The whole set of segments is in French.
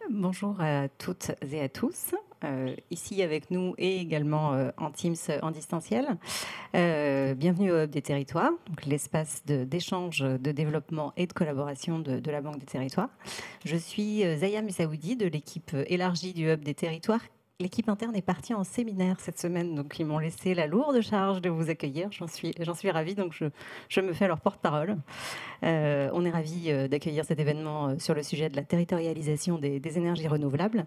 Bonjour à toutes et à tous. Ici avec nous et également en Teams en distanciel. Bienvenue au Hub des Territoires, donc l'espace d'échange, de développement et de collaboration de la Banque des Territoires. Je suis Zaya Messaoudi de l'équipe élargie du Hub des Territoires. L'équipe interne est partie en séminaire cette semaine, donc ils m'ont laissé la lourde charge de vous accueillir. J'en suis ravie, donc je me fais leur porte-parole. On est ravis d'accueillir cet événement sur le sujet de la territorialisation des énergies renouvelables.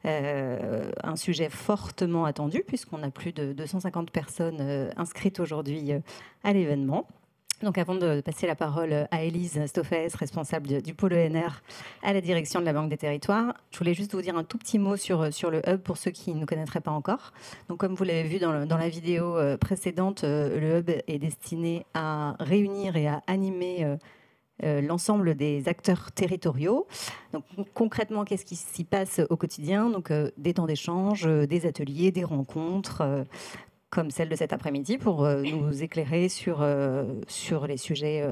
Un sujet fortement attendu, puisqu'on a plus de 250 personnes inscrites aujourd'hui à l'événement. Donc avant de passer la parole à Élise Stoffaes, responsable du pôle ENR à la direction de la Banque des Territoires, je voulais juste vous dire un tout petit mot sur le Hub pour ceux qui ne connaîtraient pas encore. Donc comme vous l'avez vu dans la vidéo précédente, le Hub est destiné à réunir et à animer l'ensemble des acteurs territoriaux. Donc, concrètement, qu'est-ce qui s'y passe au quotidien? Donc, des temps d'échange, des ateliers, des rencontres, comme celle de cet après-midi, pour nous éclairer sur les sujets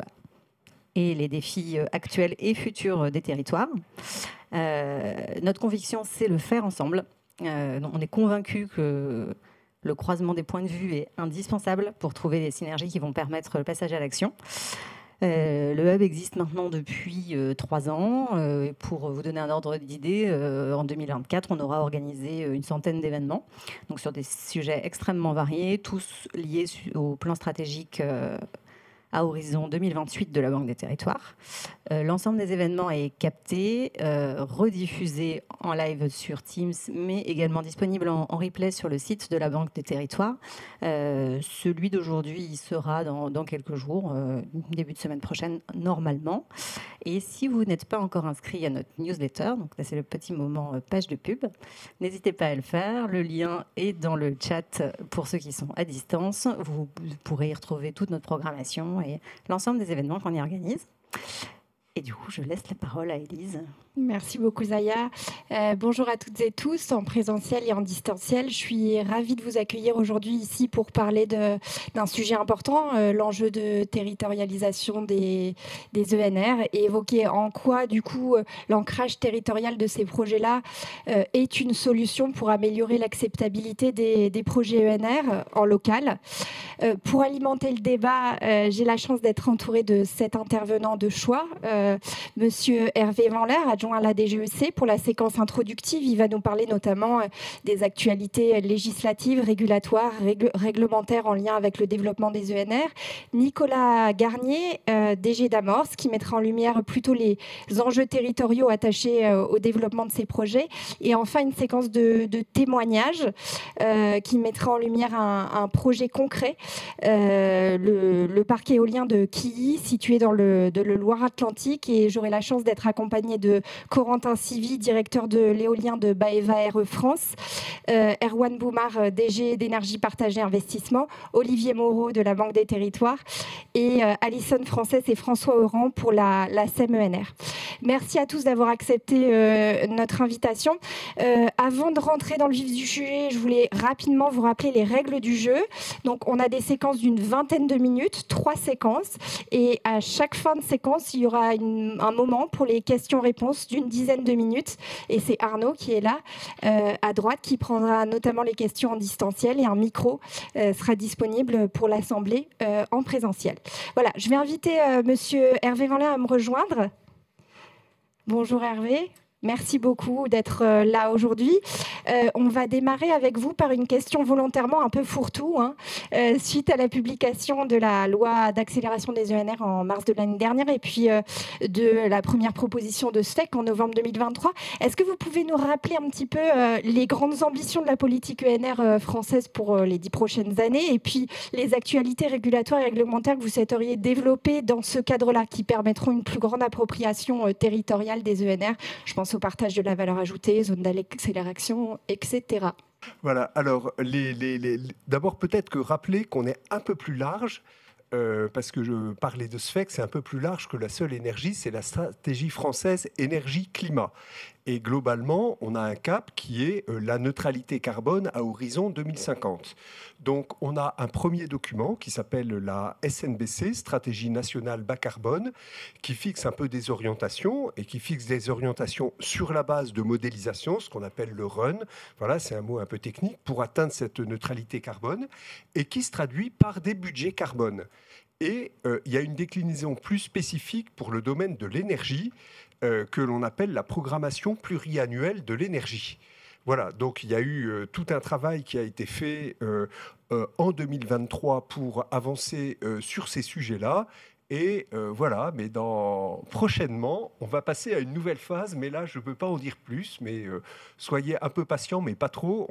et les défis actuels et futurs des territoires. Notre conviction, c'est le faire ensemble. On est convaincus que le croisement des points de vue est indispensable pour trouver des synergies qui vont permettre le passage à l'action. Le Hub existe maintenant depuis 3 ans. Pour vous donner un ordre d'idée, en 2024, on aura organisé une centaine d'événements, donc sur des sujets extrêmement variés, tous liés au plan stratégique à horizon 2028 de la Banque des Territoires. L'ensemble des événements est capté, rediffusé en live sur Teams, mais également disponible en replay sur le site de la Banque des Territoires. Celui d'aujourd'hui sera dans quelques jours, début de semaine prochaine, normalement. Et si vous n'êtes pas encore inscrit à notre newsletter, donc là c'est le petit moment page de pub, n'hésitez pas à le faire. Le lien est dans le chat pour ceux qui sont à distance. Vous pourrez y retrouver toute notre programmation et l'ensemble des événements qu'on y organise. Et du coup, je laisse la parole à Élise. Merci beaucoup Zaya. Bonjour à toutes et tous, en présentiel et en distanciel. Je suis ravie de vous accueillir aujourd'hui ici pour parler d'un sujet important, l'enjeu de territorialisation des ENR, et évoquer en quoi du coup l'ancrage territorial de ces projets-là est une solution pour améliorer l'acceptabilité des projets ENR en local. Pour alimenter le débat, j'ai la chance d'être entourée de 7 intervenants de choix. Monsieur Hervé Vanler, adjoint à la DGEC, pour la séquence introductive. Il va nous parler notamment des actualités législatives, régulatoires, réglementaires en lien avec le développement des ENR. Nicolas Garnier, DG d'Amorce, qui mettra en lumière plutôt les enjeux territoriaux attachés au développement de ces projets. Et enfin, une séquence de témoignages qui mettra en lumière un projet concret, le parc éolien de Quilly, situé dans le Loire-Atlantique. Et j'aurai la chance d'être accompagnée de Corentin Sivy, directeur de l'éolien de Baeva RE France, Erwan Boumar, DG d'énergie partagée investissement, Olivier Moreau de la Banque des Territoires et Alison Frances et François Oran pour la SEM-ENR. Merci à tous d'avoir accepté notre invitation. Avant de rentrer dans le vif du sujet, je voulais rapidement vous rappeler les règles du jeu. Donc, on a des séquences d'une vingtaine de minutes, 3 séquences, et à chaque fin de séquence, il y aura un moment pour les questions-réponses d'une dizaine de minutes. Et c'est Arnaud qui est là, à droite, qui prendra notamment les questions en distanciel, et un micro sera disponible pour l'Assemblée en présentiel. Voilà, je vais inviter Monsieur Hervé Vanler à me rejoindre. Bonjour Hervé. Merci beaucoup d'être là aujourd'hui. On va démarrer avec vous par une question volontairement un peu fourre-tout, suite à la publication de la loi d'accélération des ENR en mars de l'année dernière et puis de la première proposition de SFEC en novembre 2023. Est-ce que vous pouvez nous rappeler un petit peu les grandes ambitions de la politique ENR française pour les 10 prochaines années et puis les actualités régulatoires et réglementaires que vous souhaiteriez développer dans ce cadre-là qui permettront une plus grande appropriation territoriale des ENR? Je pense au partage de la valeur ajoutée, zone d'accélération, etc. Voilà, alors d'abord peut-être que rappeler qu'on est un peu plus large, parce que je parlais de SFEC, c'est un peu plus large que la seule énergie, c'est la stratégie française énergie-climat. Et globalement, on a un cap qui est la neutralité carbone à horizon 2050. Donc, on a un premier document qui s'appelle la SNBC, Stratégie nationale bas carbone, qui fixe un peu des orientations et qui fixe des orientations sur la base de modélisation, ce qu'on appelle le RUN. Voilà, c'est un mot un peu technique pour atteindre cette neutralité carbone et qui se traduit par des budgets carbone. Et il y a une déclinaison plus spécifique pour le domaine de l'énergie que l'on appelle la programmation pluriannuelle de l'énergie. Voilà, donc il y a eu tout un travail qui a été fait en 2023 pour avancer sur ces sujets-là. Et voilà, mais prochainement, on va passer à une nouvelle phase, mais là, je ne peux pas en dire plus, mais soyez un peu patients, mais pas trop,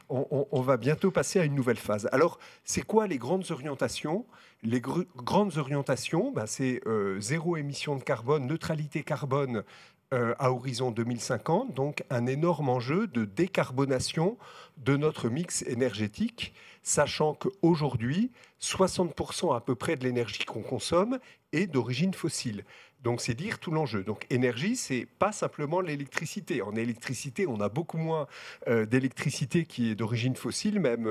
on va bientôt passer à une nouvelle phase. Alors, c'est quoi les grandes orientations ? Les grandes orientations, c'est zéro émission de carbone, neutralité carbone à horizon 2050, donc un énorme enjeu de décarbonation de notre mix énergétique, sachant qu'aujourd'hui, 60% à peu près de l'énergie qu'on consomme est d'origine fossile. Donc c'est dire tout l'enjeu. Donc énergie, c'est pas simplement l'électricité. En électricité, on a beaucoup moins d'électricité qui est d'origine fossile. Même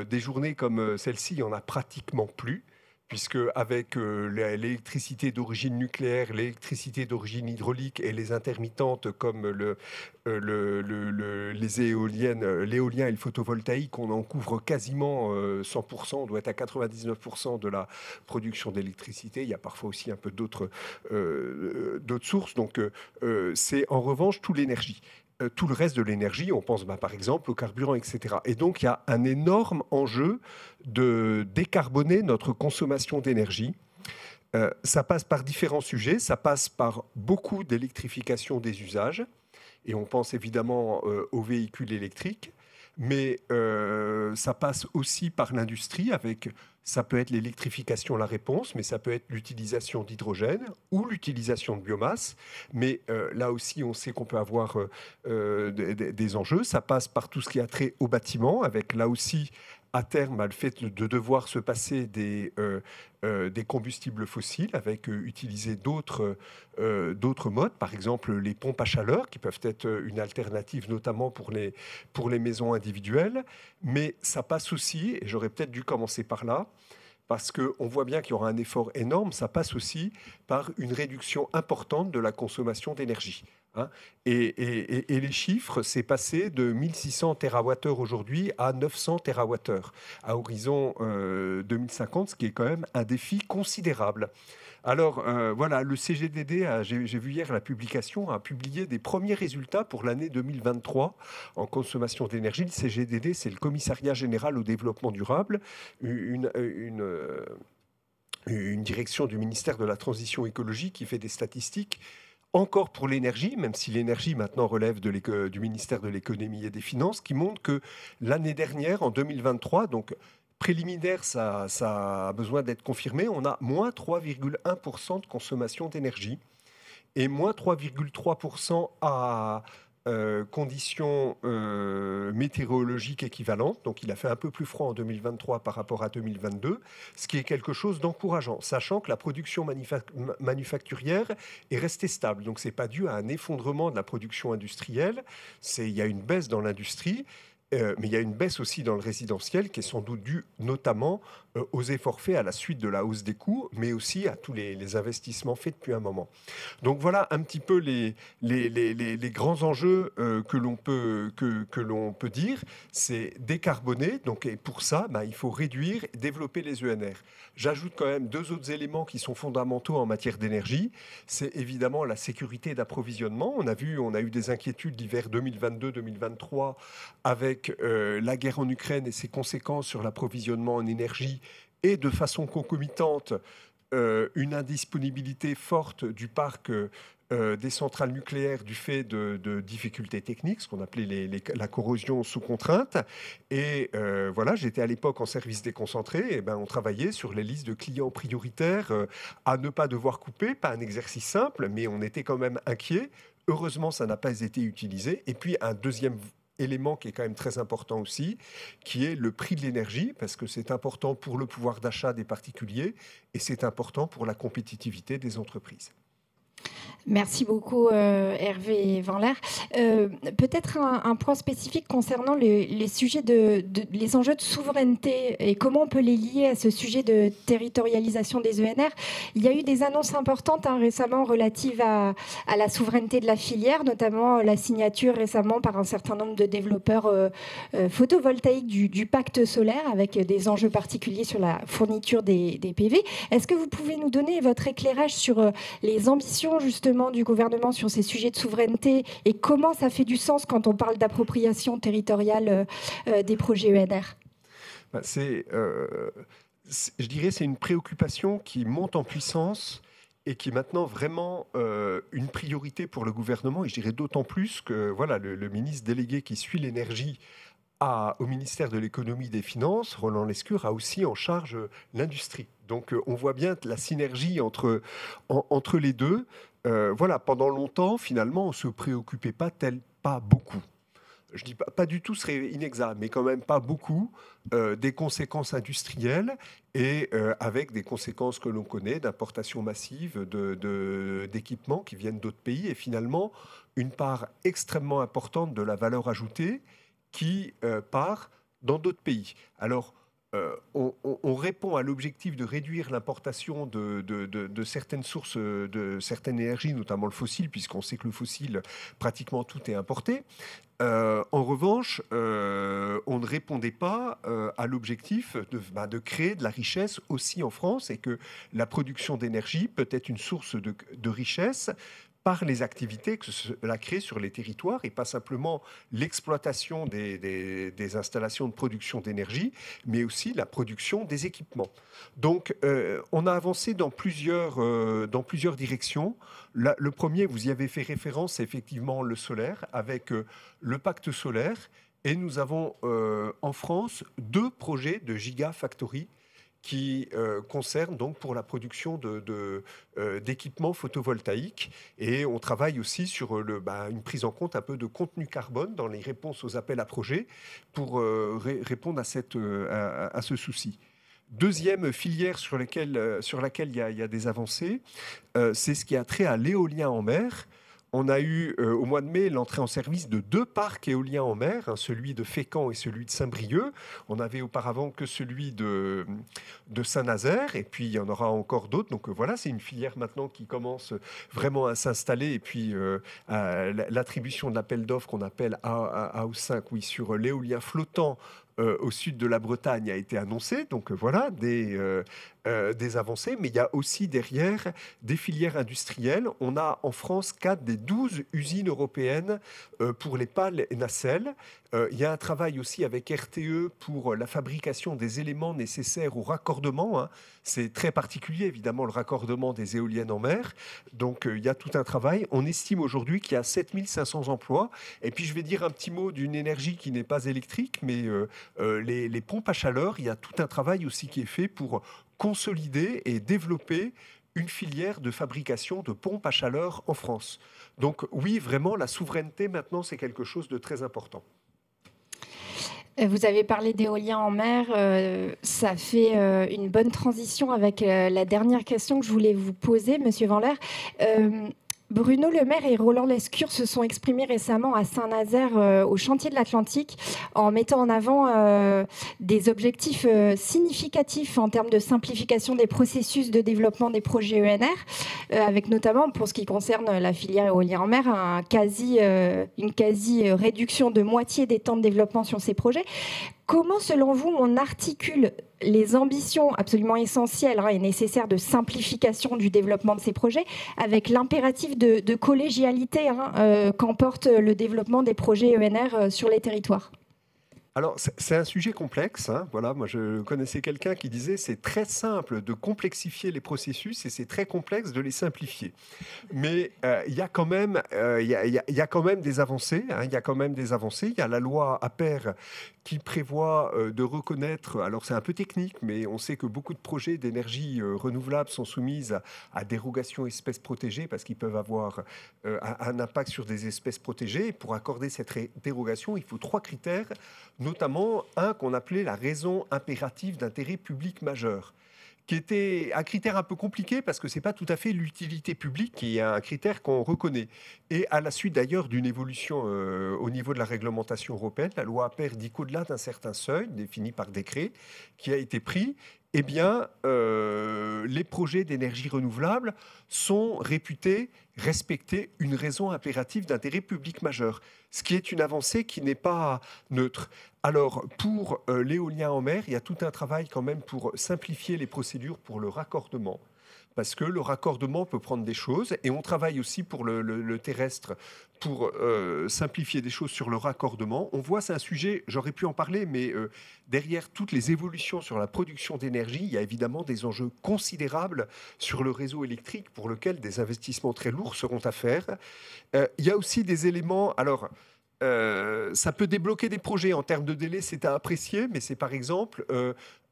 des journées comme celle-ci, il n'y en a pratiquement plus, puisque avec l'électricité d'origine nucléaire, l'électricité d'origine hydraulique et les intermittentes comme les éoliennes, l'éolien et le photovoltaïque, on en couvre quasiment 100%, on doit être à 99% de la production d'électricité. Il y a parfois aussi un peu d'autres sources. Donc c'est en revanche toute l'énergie. Tout le reste de l'énergie, on pense par exemple au carburant, etc. Et donc, il y a un énorme enjeu de décarboner notre consommation d'énergie. Ça passe par différents sujets. Ça passe par beaucoup d'électrification des usages. Et on pense évidemment aux véhicules électriques. Mais ça passe aussi par l'industrie avec... Ça peut être l'électrification, la réponse, mais ça peut être l'utilisation d'hydrogène ou l'utilisation de biomasse. Mais là aussi, on sait qu'on peut avoir des enjeux. Ça passe par tout ce qui a trait au bâtiment, avec là aussi, à terme, le fait de devoir se passer des combustibles fossiles, avec utiliser d'autres modes, par exemple les pompes à chaleur, qui peuvent être une alternative, notamment pour les maisons individuelles. Mais ça passe aussi, et j'aurais peut-être dû commencer par là, parce qu'on voit bien qu'il y aura un effort énorme, ça passe aussi par une réduction importante de la consommation d'énergie. Hein. Et les chiffres, c'est passé de 1600 TWh aujourd'hui à 900 TWh à horizon 2050, ce qui est quand même un défi considérable. Alors voilà, le CGDD, j'ai vu hier la publication, a publié des premiers résultats pour l'année 2023 en consommation d'énergie. Le CGDD, c'est le Commissariat général au développement durable, une direction du ministère de la Transition écologique qui fait des statistiques encore pour l'énergie, même si l'énergie maintenant relève du ministère de l'économie et des finances, qui montre que l'année dernière, en 2023, donc préliminaire, ça a besoin d'être confirmé, on a moins 3,1% de consommation d'énergie et moins 3,3% à conditions météorologiques équivalentes. Donc il a fait un peu plus froid en 2023 par rapport à 2022, ce qui est quelque chose d'encourageant, sachant que la production manufacturière est restée stable. Donc ce n'est pas dû à un effondrement de la production industrielle, il y a une baisse dans l'industrie, mais il y a une baisse aussi dans le résidentiel qui est sans doute due notamment aux efforts faits à la suite de la hausse des coûts, mais aussi à tous les investissements faits depuis un moment. Donc voilà un petit peu les grands enjeux que l'on peut dire. C'est décarboner, donc, et pour ça, il faut réduire et développer les ENR. J'ajoute quand même deux autres éléments qui sont fondamentaux en matière d'énergie. C'est évidemment la sécurité d'approvisionnement. On a eu des inquiétudes l'hiver 2022-2023 avec la guerre en Ukraine et ses conséquences sur l'approvisionnement en énergie et de façon concomitante une indisponibilité forte du parc des centrales nucléaires du fait de difficultés techniques, ce qu'on appelait la corrosion sous contrainte. Et voilà, j'étais à l'époque en service déconcentré, et on travaillait sur les listes de clients prioritaires à ne pas devoir couper, pas un exercice simple, mais on était quand même inquiet. Heureusement, ça n'a pas été utilisé. Et puis un deuxième élément qui est quand même très important aussi, qui est le prix de l'énergie, parce que c'est important pour le pouvoir d'achat des particuliers et c'est important pour la compétitivité des entreprises. Merci beaucoup Hervé Vanler. Peut-être un point spécifique concernant les sujets les enjeux de souveraineté et comment on peut les lier à ce sujet de territorialisation des ENR. Il y a eu des annonces importantes récemment relatives à la souveraineté de la filière, notamment la signature récemment par un certain nombre de développeurs photovoltaïques du pacte solaire avec des enjeux particuliers sur la fourniture des PV. Est-ce que vous pouvez nous donner votre éclairage sur les ambitions justement du gouvernement sur ces sujets de souveraineté et comment ça fait du sens quand on parle d'appropriation territoriale des projets ENR? Je dirais c'est une préoccupation qui monte en puissance et qui est maintenant vraiment une priorité pour le gouvernement. Et je dirais d'autant plus que voilà, le ministre délégué qui suit l'énergie au ministère de l'économie et des finances, Roland Lescure, a aussi en charge l'industrie. Donc on voit bien la synergie entre les deux. Voilà, pendant longtemps, finalement, on ne se préoccupait pas beaucoup. Je dis pas du tout, serait inexact, mais quand même pas beaucoup des conséquences industrielles et avec des conséquences que l'on connaît d'importation massive d'équipements qui viennent d'autres pays et finalement une part extrêmement importante de la valeur ajoutée qui part dans d'autres pays. Alors, on répond à l'objectif de réduire l'importation de certaines sources, de certaines énergies, notamment le fossile, puisqu'on sait que le fossile, pratiquement tout est importé. En revanche, on ne répondait pas à l'objectif de créer de la richesse aussi en France et que la production d'énergie peut être une source de richesse par les activités que cela crée sur les territoires et pas simplement l'exploitation des installations de production d'énergie, mais aussi la production des équipements. Donc, on a avancé dans plusieurs directions. Le premier, vous y avez fait référence, c'est effectivement le solaire, avec le pacte solaire. Et nous avons en France 2 projets de gigafactory qui concerne donc pour la production d'équipements photovoltaïques. Et on travaille aussi sur une prise en compte un peu de contenu carbone dans les réponses aux appels à projets pour répondre à ce souci. Deuxième filière sur laquelle il y a des avancées, c'est ce qui a trait à l'éolien en mer. On a eu au mois de mai l'entrée en service de 2 parcs éoliens en mer, celui de Fécamp et celui de Saint-Brieuc. On avait auparavant que celui de Saint-Nazaire, et puis il y en aura encore d'autres. Donc voilà, c'est une filière maintenant qui commence vraiment à s'installer. Et puis l'attribution de l'appel d'offres qu'on appelle AO5, oui, sur l'éolien flottant au sud de la Bretagne a été annoncée. Donc voilà, des avancées. Mais il y a aussi derrière des filières industrielles. On a en France 4 des 12 usines européennes pour les pales et nacelles. Il y a un travail aussi avec RTE pour la fabrication des éléments nécessaires au raccordement. C'est très particulier, évidemment, le raccordement des éoliennes en mer. Donc, il y a tout un travail. On estime aujourd'hui qu'il y a 7500 emplois. Et puis, je vais dire un petit mot d'une énergie qui n'est pas électrique, mais les pompes à chaleur, il y a tout un travail aussi qui est fait pour consolider et développer une filière de fabrication de pompes à chaleur en France. Donc, oui, vraiment, la souveraineté, maintenant, c'est quelque chose de très important. Vous avez parlé d'éolien en mer, ça fait une bonne transition avec la dernière question que je voulais vous poser, Monsieur Vanler. Bruno Le Maire et Roland Lescure se sont exprimés récemment à Saint-Nazaire au chantier de l'Atlantique en mettant en avant des objectifs significatifs en termes de simplification des processus de développement des projets ENR, avec notamment, pour ce qui concerne la filière éolien en mer, une quasi réduction de moitié des temps de développement sur ces projets. Comment, selon vous, on articule les ambitions absolument essentielles et nécessaires de simplification du développement de ces projets avec l'impératif de collégialité qu'emporte le développement des projets ENR sur les territoires? Alors, c'est un sujet complexe. Voilà, moi, je connaissais quelqu'un qui disait c'est très simple de complexifier les processus et c'est très complexe de les simplifier. Mais il y a quand même des avancées. Il y a quand même des avancées. Il y a la loi APER qui prévoit de reconnaître, alors c'est un peu technique, mais on sait que beaucoup de projets d'énergie renouvelable sont soumis à dérogation espèces protégées parce qu'ils peuvent avoir un impact sur des espèces protégées. Et pour accorder cette dérogation, il faut 3 critères, notamment un qu'on appelait la raison impérative d'intérêt public majeur, qui était un critère un peu compliqué parce que ce n'est pas tout à fait l'utilité publique qui est un critère qu'on reconnaît. Et à la suite d'ailleurs d'une évolution au niveau de la réglementation européenne, la loi APER dit qu'au-delà d'un certain seuil, défini par décret, qui a été pris, eh bien, les projets d'énergie renouvelable sont réputés respecter une raison impérative d'intérêt public majeur, ce qui est une avancée qui n'est pas neutre. Alors, pour l'éolien en mer, il y a tout un travail quand même pour simplifier les procédures pour le raccordement. Parce que le raccordement peut prendre des choses, et on travaille aussi pour le terrestre pour simplifier des choses sur le raccordement. On voit, c'est un sujet, j'aurais pu en parler, mais derrière toutes les évolutions sur la production d'énergie, il y a évidemment des enjeux considérables sur le réseau électrique pour lequel des investissements très lourds seront à faire. Il y a aussi des éléments... Alors, ça peut débloquer des projets en termes de délai, c'est à apprécier, mais c'est par exemple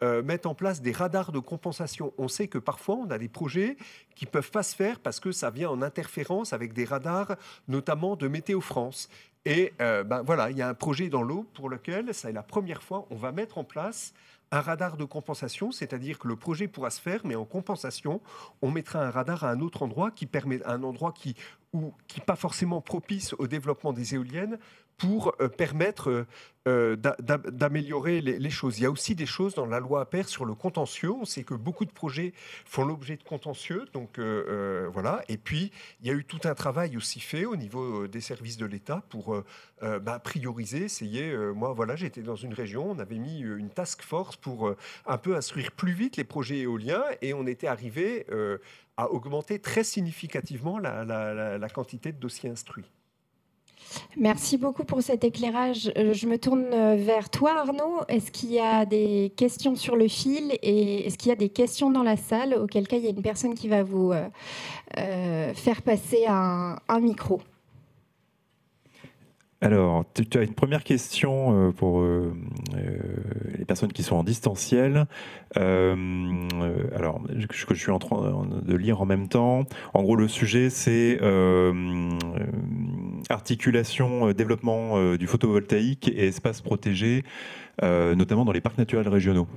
mettre en place des radars de compensation. On sait que parfois on a des projets qui ne peuvent pas se faire parce que ça vient en interférence avec des radars, notamment de Météo France. Et voilà, il y a un projet dans l'eau pour lequel, ça est la première fois, on va mettre en place un radar de compensation, c'est-à-dire que le projet pourra se faire, mais en compensation, on mettra un radar à un autre endroit qui permet, un endroit qui pas forcément propice au développement des éoliennes pour permettre d'améliorer les choses. Il y a aussi des choses dans la loi APER sur le contentieux. On sait que beaucoup de projets font l'objet de contentieux. Donc voilà. Et puis, il y a eu tout un travail aussi fait au niveau des services de l'État pour prioriser, essayer. Moi, voilà, j'étais dans une région, on avait mis une task force pour un peu instruire plus vite les projets éoliens et on était arrivé à augmenter très significativement la quantité de dossiers instruits. Merci beaucoup pour cet éclairage. Je me tourne vers toi, Arnaud. Est-ce qu'il y a des questions sur le fil et est-ce qu'il y a des questions dans la salle, auquel cas il y a une personne qui va vous faire passer un micro? Alors, tu as une première question pour les personnes qui sont en distanciel. Alors, que je suis en train de lire en même temps. En gros, le sujet, c'est articulation, développement du photovoltaïque et espaces protégés, notamment dans les parcs naturels régionaux.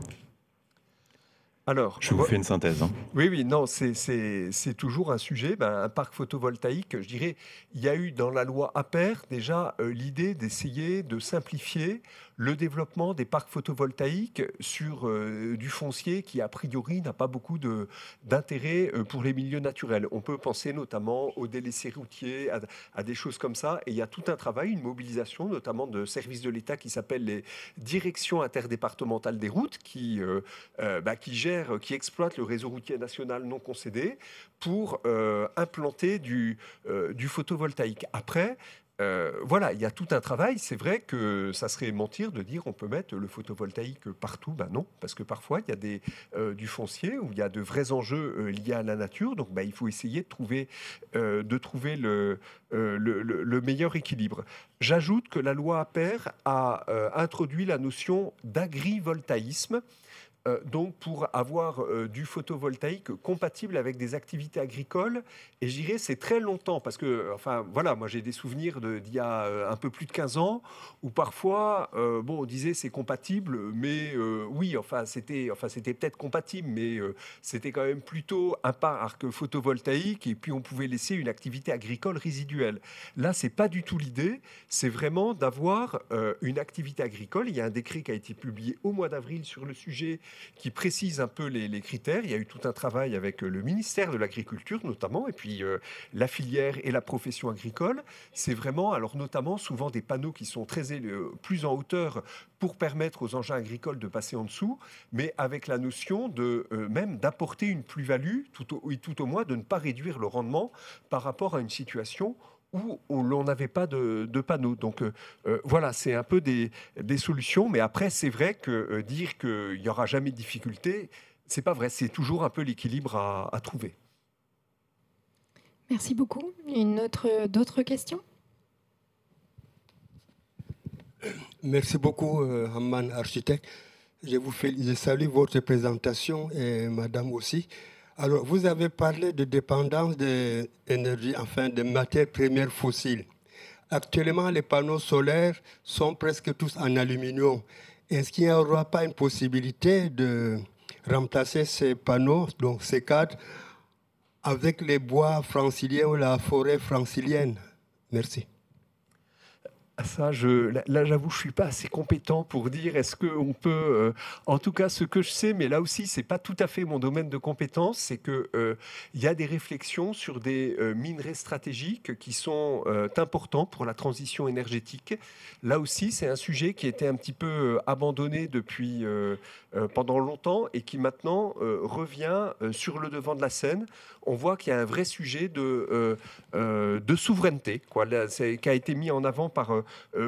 Alors, je vous fais une synthèse. Oui, non, c'est toujours un sujet. Un parc photovoltaïque, je dirais, il y a eu dans la loi APER déjà l'idée d'essayer de simplifier le développement des parcs photovoltaïques sur du foncier qui, a priori, n'a pas beaucoup d'intérêt pour les milieux naturels. On peut penser notamment aux délaissés routiers, à des choses comme ça. Et il y a tout un travail, une mobilisation, notamment de services de l'État qui s'appellent les directions interdépartementales des routes, qui gèrent, qui exploitent le réseau routier national non concédé pour implanter du photovoltaïque. Après, voilà, il y a tout un travail. C'est vrai que ça serait mentir de dire on peut mettre le photovoltaïque partout. Non, parce que parfois, il y a du foncier où il y a de vrais enjeux liés à la nature. Donc, il faut essayer de trouver le meilleur équilibre. J'ajoute que la loi APER a introduit la notion d'agrivoltaïsme. Donc pour avoir du photovoltaïque compatible avec des activités agricoles. Et je dirais c'est très longtemps, parce que, moi j'ai des souvenirs d'il y a un peu plus de 15 ans, où parfois, on disait c'est compatible, mais oui, c'était peut-être compatible, mais c'était quand même plutôt un parc photovoltaïque, et puis on pouvait laisser une activité agricole résiduelle. Là, c'est pas du tout l'idée, c'est vraiment d'avoir une activité agricole. Il y a un décret qui a été publié au mois d'avril sur le sujet, qui précise un peu les critères. Il y a eu tout un travail avec le ministère de l'Agriculture notamment, et puis la filière et la profession agricole. C'est vraiment, alors notamment, souvent des panneaux qui sont plus en hauteur pour permettre aux engins agricoles de passer en dessous, mais avec la notion même d'apporter une plus-value, tout au moins de ne pas réduire le rendement par rapport à une situation où l'on n'avait pas de panneaux. Donc voilà, c'est un peu des solutions. Mais après, c'est vrai que dire qu'il n'y aura jamais de difficulté, c'est pas vrai. C'est toujours un peu l'équilibre à trouver. Merci beaucoup. D'autres questions? Merci beaucoup, Hamman, architecte. Je salue votre présentation et madame aussi. Alors, vous avez parlé de dépendance des énergies, des matières premières fossiles. Actuellement, les panneaux solaires sont presque tous en aluminium. Est-ce qu'il n'y aura pas une possibilité de remplacer ces panneaux, donc ces cadres, avec les bois franciliens ou la forêt francilienne? Merci. Ça, là, j'avoue, je ne suis pas assez compétent pour dire est-ce qu'on peut... en tout cas, ce que je sais, mais là aussi, ce n'est pas tout à fait mon domaine de compétence, c'est qu'il y a des réflexions sur des minerais stratégiques qui sont importants pour la transition énergétique. Là aussi, c'est un sujet qui était un petit peu abandonné depuis pendant longtemps et qui maintenant revient sur le devant de la scène. On voit qu'il y a un vrai sujet de souveraineté, quoi, là, qui a été mis en avant par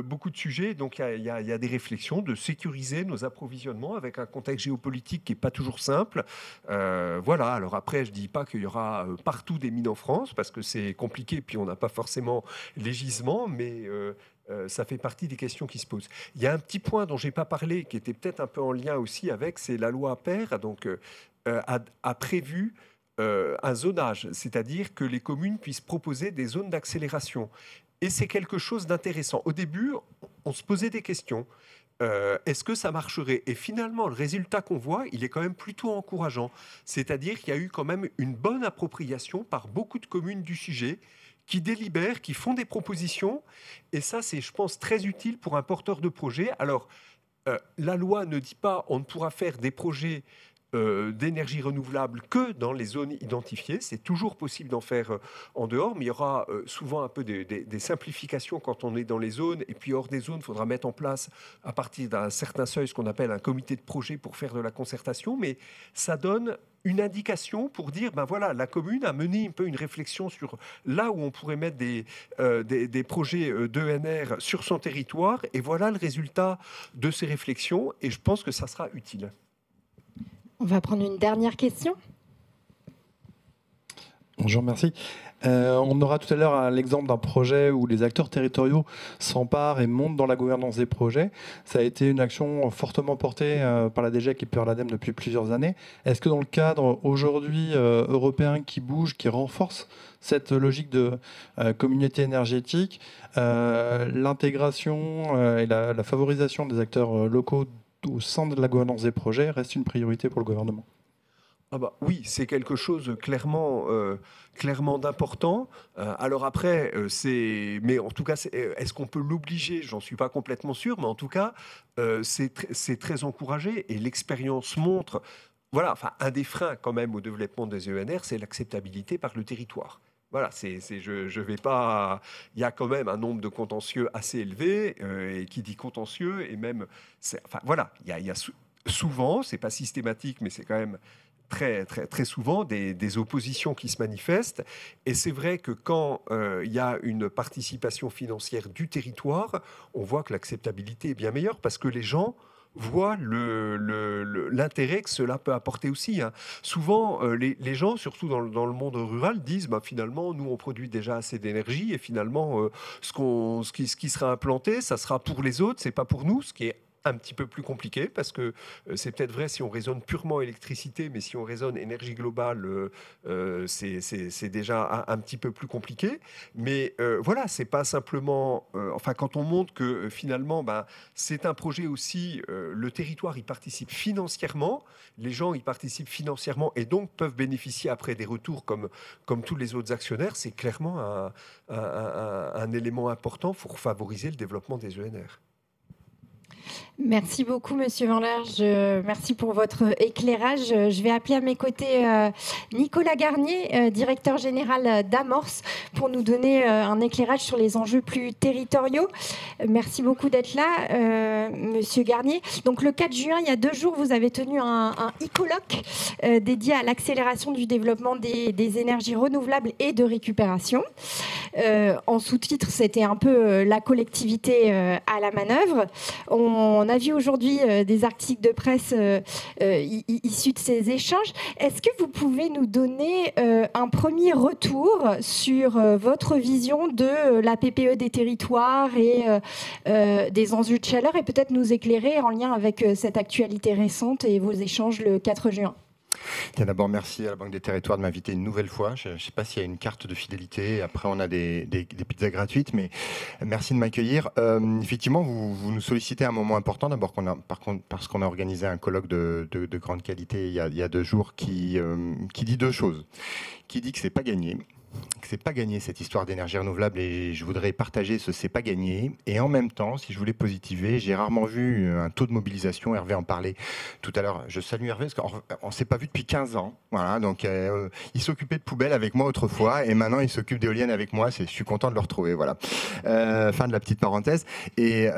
beaucoup de sujets. Donc il y a des réflexions de sécuriser nos approvisionnements avec un contexte géopolitique qui n'est pas toujours simple. Voilà, alors après, je ne dis pas qu'il y aura partout des mines en France, parce que c'est compliqué, puis on n'a pas forcément les gisements, mais... ça fait partie des questions qui se posent. Il y a un petit point dont je n'ai pas parlé, qui était peut-être un peu en lien aussi avec, c'est la loi Appert, donc, a prévu un zonage, c'est-à-dire que les communes puissent proposer des zones d'accélération. Et c'est quelque chose d'intéressant. Au début, on se posait des questions. Est-ce que ça marcherait? Et finalement, le résultat qu'on voit, il est quand même plutôt encourageant. C'est-à-dire qu'il y a eu quand même une bonne appropriation par beaucoup de communes du sujet, qui délibèrent, qui font des propositions. Et ça, c'est, je pense, très utile pour un porteur de projet. Alors, la loi ne dit pas on ne pourra faire des projets d'énergie renouvelable que dans les zones identifiées. C'est toujours possible d'en faire en dehors, mais il y aura souvent un peu des simplifications quand on est dans les zones. Et puis hors des zones, il faudra mettre en place, à partir d'un certain seuil, ce qu'on appelle un comité de projet pour faire de la concertation. Mais ça donne une indication pour dire, ben voilà, la commune a mené un peu une réflexion sur là où on pourrait mettre des projets d'ENR sur son territoire. Et voilà le résultat de ces réflexions. Et je pense que ça sera utile. On va prendre une dernière question. Bonjour, merci. On aura tout à l'heure l'exemple d'un projet où les acteurs territoriaux s'emparent et montent dans la gouvernance des projets. Ça a été une action fortement portée par la DGEC et par l'ADEME depuis plusieurs années. Est-ce que dans le cadre aujourd'hui européen qui bouge, qui renforce cette logique de communauté énergétique, l'intégration et la favorisation des acteurs locaux au sein de la gouvernance des projets reste une priorité pour le gouvernement? Ah bah, oui, c'est quelque chose clairement d'important. Alors après, mais en tout cas, est-ce qu'on peut l'obliger? J'en suis pas complètement sûr, mais en tout cas, c'est très encouragé et l'expérience montre. Voilà, enfin, un des freins quand même au développement des ENR, c'est l'acceptabilité par le territoire. Voilà, je vais pas. Il y a quand même un nombre de contentieux assez élevé, et qui dit contentieux, et même, enfin voilà, il y a souvent, c'est pas systématique, mais c'est quand même très, très, très souvent des oppositions qui se manifestent. Et c'est vrai que quand il y a une participation financière du territoire, on voit que l'acceptabilité est bien meilleure parce que les gens voient l'intérêt que cela peut apporter aussi. Hein. Souvent, les gens, surtout dans le monde rural, disent bah, finalement, nous, on produit déjà assez d'énergie et finalement, ce qui sera implanté, ça sera pour les autres, c'est pas pour nous, ce qui est un petit peu plus compliqué parce que c'est peut-être vrai si on raisonne purement électricité, mais si on raisonne énergie globale, c'est déjà un petit peu plus compliqué. Mais voilà, c'est pas simplement... enfin, quand on montre que finalement, ben, c'est un projet aussi, le territoire y participe financièrement, les gens y participent financièrement et donc peuvent bénéficier après des retours comme tous les autres actionnaires, c'est clairement un élément important pour favoriser le développement des ENR. Merci beaucoup, Monsieur Van Lerge. Merci pour votre éclairage. Je vais appeler à mes côtés Nicolas Garnier, directeur général d'Amorce, pour nous donner un éclairage sur les enjeux plus territoriaux. Merci beaucoup d'être là, Monsieur Garnier. Donc, le 4 juin, il y a 2 jours, vous avez tenu un e-colloque dédié à l'accélération du développement des énergies renouvelables et de récupération. En sous-titre, c'était un peu la collectivité à la manœuvre. On a vu aujourd'hui des articles de presse issus de ces échanges. Est-ce que vous pouvez nous donner un premier retour sur votre vision de la PPE des territoires et des enjeux de chaleur et peut-être nous éclairer en lien avec cette actualité récente et vos échanges le 4 juin? Bien, d'abord, merci à la Banque des Territoires de m'inviter une nouvelle fois. Je ne sais pas s'il y a une carte de fidélité. Après, on a des pizzas gratuites, mais merci de m'accueillir. Effectivement, vous nous sollicitez à un moment important. D'abord, parce qu'on a organisé un colloque de grande qualité il y a 2 jours qui dit 2 choses. Qui dit que c'est pas gagné. Que c'est pas gagné cette histoire d'énergie renouvelable, et je voudrais partager ce c'est pas gagné. Et en même temps, si je voulais positiver, j'ai rarement vu un taux de mobilisation. Hervé en parlait tout à l'heure. Je salue Hervé parce qu'on s'est pas vu depuis 15 ans. Voilà, donc il s'occupait de poubelles avec moi autrefois et maintenant il s'occupe d'éoliennes avec moi. Je suis content de le retrouver. Voilà. Fin de la petite parenthèse. Et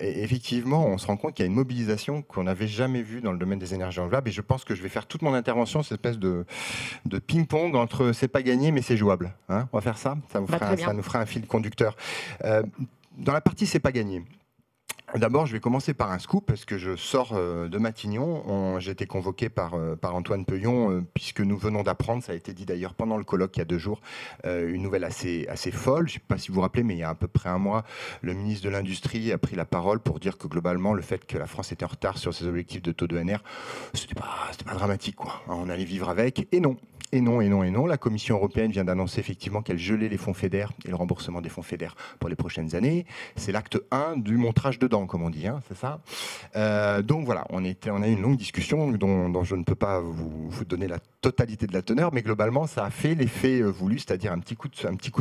effectivement, on se rend compte qu'il y a une mobilisation qu'on n'avait jamais vue dans le domaine des énergies renouvelables. Et je pense que je vais faire toute mon intervention cette espèce de ping-pong entre c'est pas gagné mais c'est jouable. Hein, on va faire ça, ça nous fera un fil conducteur. Dans la partie c'est pas gagné. D'abord, je vais commencer par un scoop parce que je sors de Matignon. J'ai été convoqué par Antoine Peuillon puisque nous venons d'apprendre, ça a été dit d'ailleurs pendant le colloque il y a 2 jours, une nouvelle assez folle. Je ne sais pas si vous vous rappelez, mais il y a à peu près un mois, le ministre de l'Industrie a pris la parole pour dire que globalement, le fait que la France était en retard sur ses objectifs de taux d'ENR, c'était pas dramatique, quoi. On allait vivre avec. Et non. La Commission européenne vient d'annoncer effectivement qu'elle gelait les fonds FEDER et le remboursement des fonds FEDER pour les prochaines années. C'est l'acte 1 du montrage dedans, comme on dit, hein, c'est ça. Donc voilà, on a eu une longue discussion dont je ne peux pas vous donner la totalité de la teneur, mais globalement, ça a fait l'effet voulu, c'est-à-dire un petit coup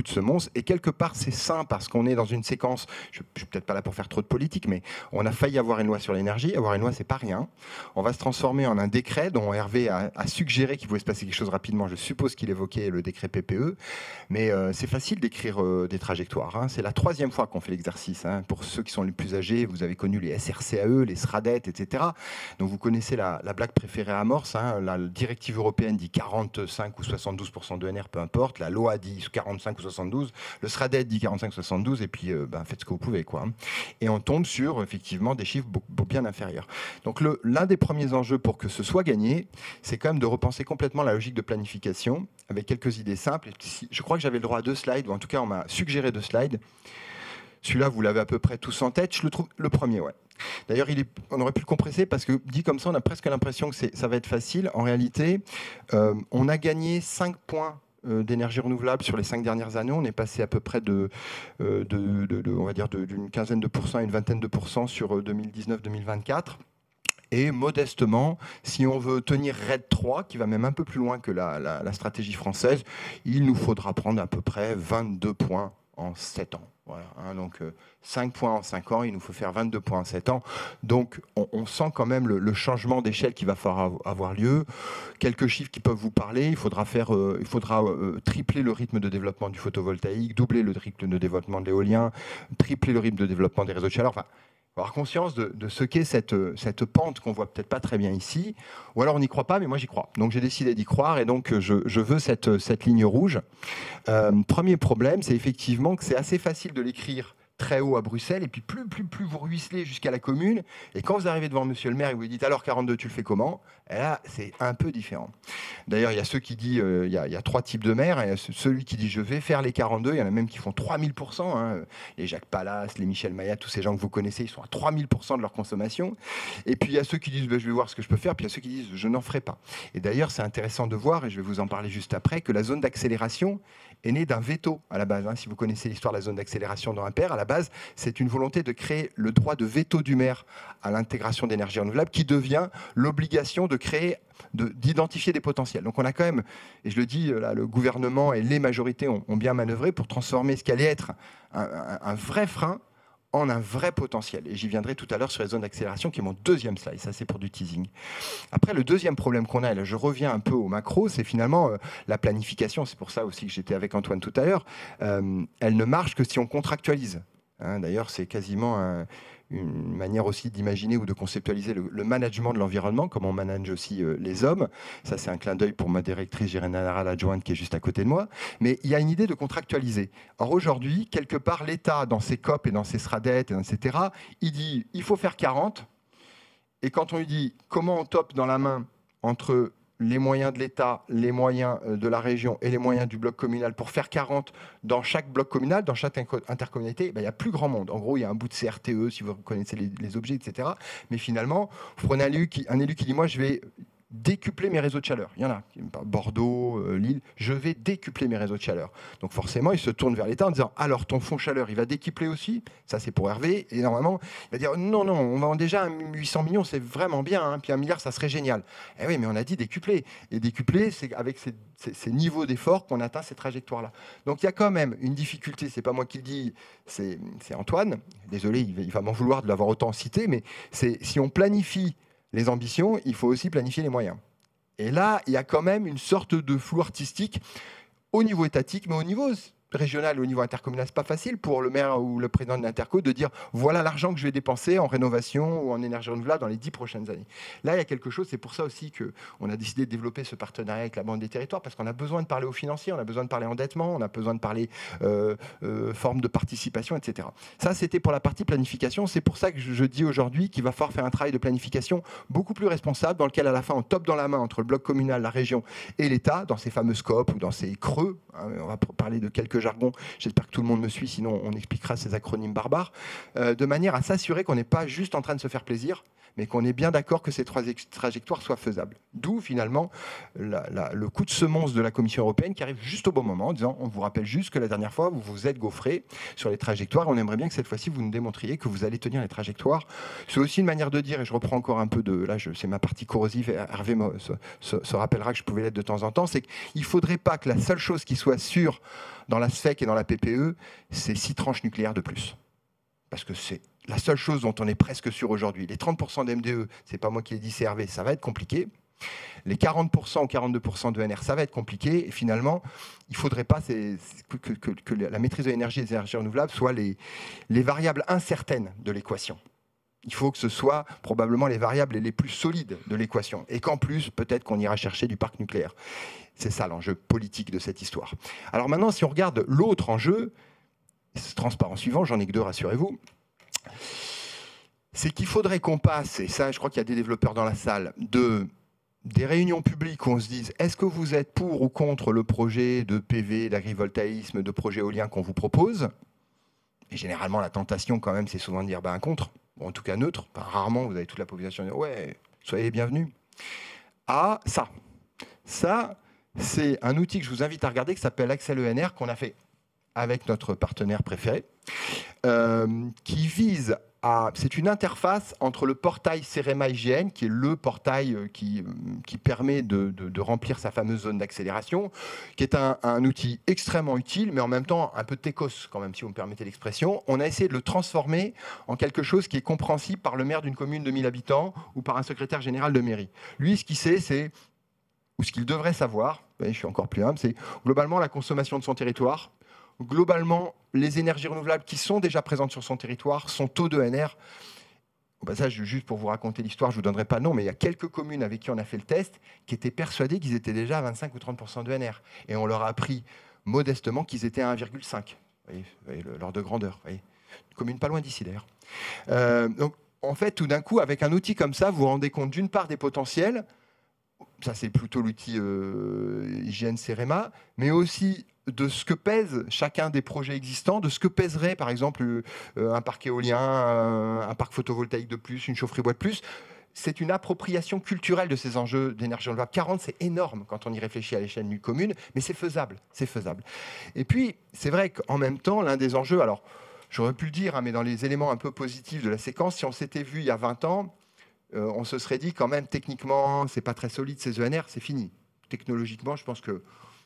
de semonce. Et quelque part, c'est sain parce qu'on est dans une séquence, je ne suis peut-être pas là pour faire trop de politique, mais on a failli avoir une loi sur l'énergie. Avoir une loi, c'est pas rien. On va se transformer en un décret dont Hervé a suggéré qu'il pouvait se passer quelque chose rapidement. Je suppose qu'il évoquait le décret PPE, mais c'est facile d'écrire des trajectoires. Hein. C'est la 3e fois qu'on fait l'exercice. Hein. Pour ceux qui sont les plus âgés, vous avez connu les SRCAE, les SRADET, etc. Donc vous connaissez la blague préférée à Amorce. Hein. La directive européenne dit 45 ou 72% de NR, peu importe. La loi dit 45 ou 72. Le SRADET dit 45 ou 72. Et puis faites ce que vous pouvez, quoi. Et on tombe sur effectivement des chiffres bien inférieurs. Donc l'un des premiers enjeux pour que ce soit gagné, c'est quand même de repenser complètement la logique de planification avec quelques idées simples. Je crois que j'avais le droit à 2 slides, ou en tout cas on m'a suggéré 2 slides. Celui-là, vous l'avez à peu près tous en tête. Je le trouve le premier, ouais. D'ailleurs, on aurait pu le compresser parce que dit comme ça, on a presque l'impression que ça va être facile. En réalité, on a gagné 5 points d'énergie renouvelable sur les 5 dernières années. On est passé à peu près on va dire d'une quinzaine de pourcents à une vingtaine de pourcents sur 2019-2024. Et modestement, si on veut tenir RED 3, qui va même un peu plus loin que la stratégie française, il nous faudra prendre à peu près 22 points en 7 ans. Voilà, hein, donc 5 points en 5 ans, il nous faut faire 22 points en 7 ans. Donc on sent quand même le changement d'échelle qui va falloir avoir lieu. Quelques chiffres qui peuvent vous parler. Il faudra tripler le rythme de développement du photovoltaïque, doubler le rythme de développement de l'éolien, tripler le rythme de développement des réseaux de chaleur. Enfin, avoir conscience de ce qu'est cette pente qu'on voit peut-être pas très bien ici, ou alors on n'y croit pas, mais moi j'y crois. Donc j'ai décidé d'y croire et donc je veux cette ligne rouge. Premier problème, c'est effectivement que c'est assez facile de l'écrire très haut à Bruxelles, et puis plus vous ruisselez jusqu'à la commune, et quand vous arrivez devant monsieur le maire et vous lui dites alors 42 tu le fais comment, et là c'est un peu différent. D'ailleurs il y a ceux qui disent, il y a 3 types de maires, et celui qui dit je vais faire les 42, il y en a même qui font 3000%, hein, les Jacques Pallas, les Michel Maillat, tous ces gens que vous connaissez, ils sont à 3000% de leur consommation, et puis il y a ceux qui disent je vais voir ce que je peux faire, puis il y a ceux qui disent je n'en ferai pas. Et d'ailleurs c'est intéressant de voir, et je vais vous en parler juste après, que la zone d'accélération est née d'un veto à la base. Hein. Si vous connaissez l'histoire de la zone d'accélération dans Imper, à la base, c'est une volonté de créer le droit de veto du maire à l'intégration d'énergie renouvelable qui devient l'obligation de créer, d'identifier des potentiels. Donc on a quand même, et je le dis, là, le gouvernement et les majorités ont bien manœuvré pour transformer ce qui allait être un vrai frein en un vrai potentiel. Et j'y viendrai tout à l'heure sur les zones d'accélération, qui est mon deuxième slide. Ça, c'est pour du teasing. Après, le deuxième problème qu'on a, et là, je reviens un peu au macro, c'est finalement la planification. C'est pour ça aussi que j'étais avec Antoine tout à l'heure. Elle ne marche que si on contractualise. Hein, d'ailleurs, c'est quasiment une manière aussi d'imaginer ou de conceptualiser le management de l'environnement, comme on manage aussi les hommes. Ça, c'est un clin d'œil pour ma directrice générale adjointe qui est juste à côté de moi. Mais il y a une idée de contractualiser. Or, aujourd'hui, quelque part, l'État, dans ses COP et dans ses SRADET, etc., il dit il faut faire 40. Et quand on lui dit comment on tope dans la main entre les moyens de l'État, les moyens de la région et les moyens du bloc communal pour faire 40 dans chaque bloc communal, dans chaque intercommunalité, il y a plus grand monde. En gros, il y a un bout de CRTE, si vous connaissez les objets, etc. Mais finalement, vous prenez un élu qui dit, moi, je vais décupler mes réseaux de chaleur. Il y en a, Bordeaux, Lille, je vais décupler mes réseaux de chaleur. Donc forcément, il se tourne vers l'État en disant, alors ton fonds chaleur, il va décupler aussi. Ça, c'est pour Hervé. Et normalement, il va dire, non, on vend déjà 800 millions, c'est vraiment bien. Hein, puis 1 milliard, ça serait génial. Eh oui, mais on a dit décupler. Et décupler, c'est avec ces niveaux d'effort qu'on atteint ces trajectoires-là. Donc il y a quand même une difficulté, c'est pas moi qui le dis, c'est Antoine. Désolé, il va m'en vouloir de l'avoir autant cité, mais si on planifie les ambitions, il faut aussi planifier les moyens. Et là, il y a quand même une sorte de flou artistique au niveau étatique, mais au niveau régional, au niveau intercommunal, c'est pas facile pour le maire ou le président de l'interco de dire voilà l'argent que je vais dépenser en rénovation ou en énergie renouvelable dans les 10 prochaines années. Là, il y a quelque chose, c'est pour ça aussi qu'on a décidé de développer ce partenariat avec la Banque des Territoires, parce qu'on a besoin de parler aux financiers, on a besoin de parler endettement, on a besoin de parler forme de participation, etc. Ça, c'était pour la partie planification. C'est pour ça que je dis aujourd'hui qu'il va falloir faire un travail de planification beaucoup plus responsable, dans lequel à la fin on tope dans la main entre le bloc communal, la région et l'État, dans ces fameux scopes ou dans ces creux. Hein, on va parler de quelques jargons, j'espère que tout le monde me suit, sinon on expliquera ces acronymes barbares, de manière à s'assurer qu'on n'est pas juste en train de se faire plaisir, mais qu'on est bien d'accord que ces 3 trajectoires soient faisables. D'où finalement le coup de semonce de la Commission européenne qui arrive juste au bon moment, en disant on vous rappelle juste que la dernière fois vous vous êtes gaufré sur les trajectoires, on aimerait bien que cette fois-ci vous nous démontriez que vous allez tenir les trajectoires. C'est aussi une manière de dire, et je reprends encore un peu c'est ma partie corrosive, Hervé se rappellera que je pouvais l'être de temps en temps, c'est qu'il ne faudrait pas que la seule chose qui soit sûre dans la SFEC et dans la PPE, c'est 6 tranches nucléaires de plus. Parce que c'est la seule chose dont on est presque sûr aujourd'hui. Les 30% d'MDE, c'est pas moi qui l'ai dit, c'est Hervé, ça va être compliqué. Les 40% ou 42% de NR, ça va être compliqué. Et finalement, il ne faudrait pas que la maîtrise de l'énergie et des énergies renouvelables soient les variables incertaines de l'équation. Il faut que ce soit probablement les variables les plus solides de l'équation. Et qu'en plus, peut-être qu'on ira chercher du parc nucléaire. C'est ça l'enjeu politique de cette histoire. Alors maintenant, si on regarde l'autre enjeu, c'est transparent suivant, j'en ai que 2, rassurez-vous, c'est qu'il faudrait qu'on passe, et ça je crois qu'il y a des développeurs dans la salle, des réunions publiques où on se dise est-ce que vous êtes pour ou contre le projet de PV, d'agrivoltaïsme, de projet éolien qu'on vous propose. Et généralement la tentation quand même c'est souvent de dire contre, ou en tout cas neutre, rarement vous avez toute la population dire ouais, soyez les bienvenus. Ah ça c'est un outil que je vous invite à regarder qui s'appelle Axel ENR qu'on a fait avec notre partenaire préféré, qui vise à... C'est une interface entre le portail CEREMA IGN, qui est le portail qui permet de remplir sa fameuse zone d'accélération, qui est un outil extrêmement utile, mais en même temps un peu técos, quand même, si vous me permettez l'expression. On a essayé de le transformer en quelque chose qui est compréhensible par le maire d'une commune de 1000 habitants ou par un secrétaire général de mairie. Lui, ce qu'il sait, c'est... ou ce qu'il devrait savoir, je suis encore plus humble, c'est globalement la consommation de son territoire, globalement les énergies renouvelables qui sont déjà présentes sur son territoire, son taux de NR. Au passage, juste pour vous raconter l'histoire, je ne vous donnerai pas le nom, mais il y a quelques communes avec qui on a fait le test qui étaient persuadées qu'ils étaient déjà à 25 ou 30% de NR. Et on leur a appris modestement qu'ils étaient à 1,5. Vous voyez l'ordre de grandeur. Vous voyez. Une commune pas loin d'ici d'ailleurs. Donc en fait, tout d'un coup, avec un outil comme ça, vous vous rendez compte d'une part des potentiels. Ça, c'est plutôt l'outil IGN CEREMA, mais aussi de ce que pèse chacun des projets existants, de ce que pèserait, par exemple, un parc éolien, un parc photovoltaïque de plus, une chaufferie bois de plus. C'est une appropriation culturelle de ces enjeux d'énergie renouvelable. 40, c'est énorme quand on y réfléchit à l'échelle d'une commune, mais c'est faisable, c'est faisable. Et puis, c'est vrai qu'en même temps, l'un des enjeux, alors, j'aurais pu le dire, hein, mais dans les éléments un peu positifs de la séquence, si on s'était vu il y a 20 ans, on se serait dit quand même techniquement c'est pas très solide ces ENR, c'est fini. Technologiquement, je pense qu'il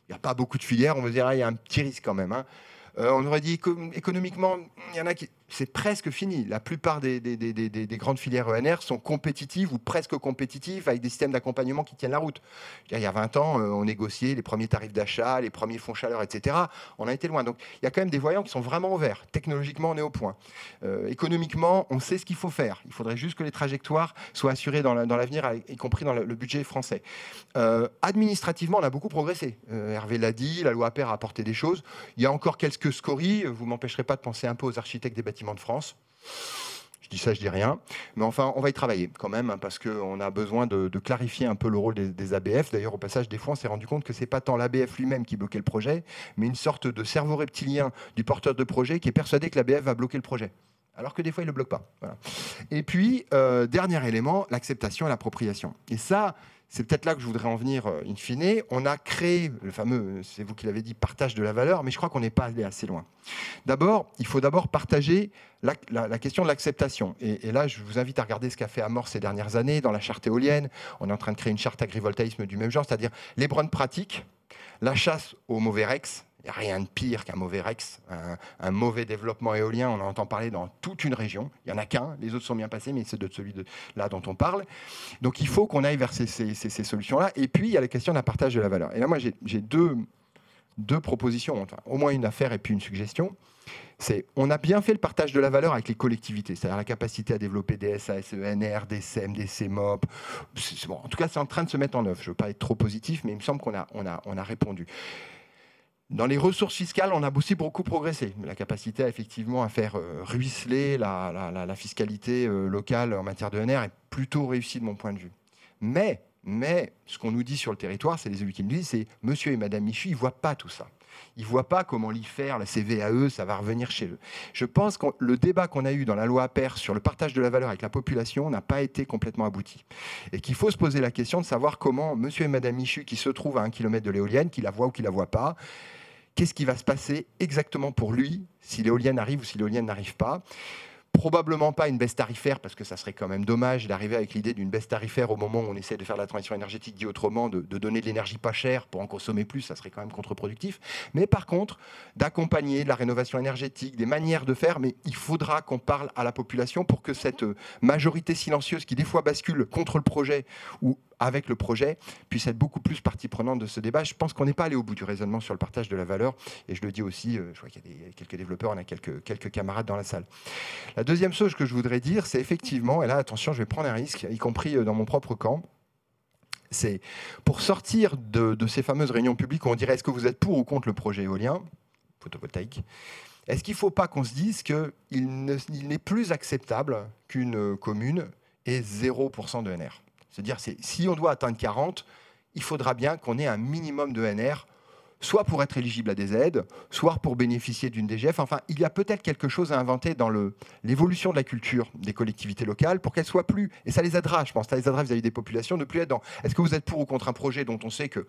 n'y a pas beaucoup de filières, on va dire il y a un petit risque quand même. Hein. On aurait dit économiquement, il y en a qui... C'est presque fini. La plupart des grandes filières ENR sont compétitives ou presque compétitives avec des systèmes d'accompagnement qui tiennent la route. Il y a 20 ans, on négociait les premiers tarifs d'achat, les premiers fonds chaleur, etc. On a été loin. Donc il y a quand même des voyants qui sont vraiment ouverts. Technologiquement, on est au point. Économiquement, on sait ce qu'il faut faire. Il faudrait juste que les trajectoires soient assurées dans l'avenir, y compris dans le budget français. Administrativement, on a beaucoup progressé. Hervé l'a dit, la loi APER a apporté des choses. Il y a encore quelques scories. Vous ne m'empêcherez pas de penser un peu aux architectes des bâtiments de France. Je dis ça, je dis rien. Mais enfin, on va y travailler quand même, hein, parce qu'on a besoin de clarifier un peu le rôle des ABF. D'ailleurs, au passage, des fois, on s'est rendu compte que ce n'est pas tant l'ABF lui-même qui bloquait le projet, mais une sorte de cerveau reptilien du porteur de projet qui est persuadé que l'ABF va bloquer le projet. Alors que des fois, il ne le bloque pas. Voilà. Et puis, dernier élément, l'acceptation et l'appropriation. Et ça, c'est peut-être là que je voudrais en venir in fine, on a créé le fameux, c'est vous qui l'avez dit, partage de la valeur, mais je crois qu'on n'est pas allé assez loin. D'abord, il faut d'abord partager la question de l'acceptation. Et là, je vous invite à regarder ce qu'a fait Amor ces dernières années dans la charte éolienne. On est en train de créer une charte agrivoltaïsme du même genre, c'est-à-dire les bonnes pratiques, la chasse aux mauvais rex. Il n'y a rien de pire qu'un mauvais rex, un mauvais développement éolien. On en entend parler dans toute une région. Il n'y en a qu'un, les autres sont bien passés, mais c'est de celui-là dont on parle. Donc il faut qu'on aille vers ces solutions-là. Et puis il y a la question d'un partage de la valeur. Et là, moi, j'ai deux propositions, enfin, au moins une à faire et puis une suggestion. On a bien fait le partage de la valeur avec les collectivités, c'est-à-dire la capacité à développer des SAS, ENR, des SEM, des CEMOP. Bon, en tout cas, c'est en train de se mettre en œuvre. Je ne veux pas être trop positif, mais il me semble qu'on a répondu. Dans les ressources fiscales, on a aussi beaucoup progressé. La capacité effectivement à faire ruisseler la fiscalité locale en matière de ENR est plutôt réussie de mon point de vue. Mais ce qu'on nous dit sur le territoire, c'est les élus qui nous disent, c'est monsieur et madame Michu, ils ne voient pas tout ça. Ils ne voient pas comment l'IFER, la CVAE, ça va revenir chez eux. Je pense que le débat qu'on a eu dans la loi APER sur le partage de la valeur avec la population n'a pas été complètement abouti. Et qu'il faut se poser la question de savoir comment monsieur et madame Michu, qui se trouvent à 1 kilomètre de l'éolienne, qui la voient ou qui ne la voient pas, qu'est-ce qui va se passer exactement pour lui si l'éolienne arrive ou si l'éolienne n'arrive pas. Probablement pas une baisse tarifaire, parce que ça serait quand même dommage d'arriver avec l'idée d'une baisse tarifaire au moment où on essaie de faire la transition énergétique, dit autrement, de donner de l'énergie pas chère pour en consommer plus, ça serait quand même contre-productif. Mais par contre, d'accompagner de la rénovation énergétique, des manières de faire, mais il faudra qu'on parle à la population pour que cette majorité silencieuse qui des fois bascule contre le projet ou avec le projet, puisse être beaucoup plus partie prenante de ce débat. Je pense qu'on n'est pas allé au bout du raisonnement sur le partage de la valeur, et je le dis aussi, je vois qu'il y a quelques développeurs, on a quelques camarades dans la salle. La deuxième chose que je voudrais dire, c'est effectivement, et là attention, je vais prendre un risque, y compris dans mon propre camp, c'est pour sortir de ces fameuses réunions publiques où on dirait est-ce que vous êtes pour ou contre le projet éolien, photovoltaïque, est-ce qu'il ne faut pas qu'on se dise qu'il n'est plus acceptable qu'une commune ait 0% de NR. C'est-à-dire, si on doit atteindre 40, il faudra bien qu'on ait un minimum de NR, soit pour être éligible à des aides, soit pour bénéficier d'une DGF. Enfin, il y a peut-être quelque chose à inventer dans l'évolution de la culture des collectivités locales pour qu'elles soient plus, et ça les aidera, je pense, ça les aidera vis-à-vis des populations, ne plus être dans est-ce que vous êtes pour ou contre un projet dont on sait que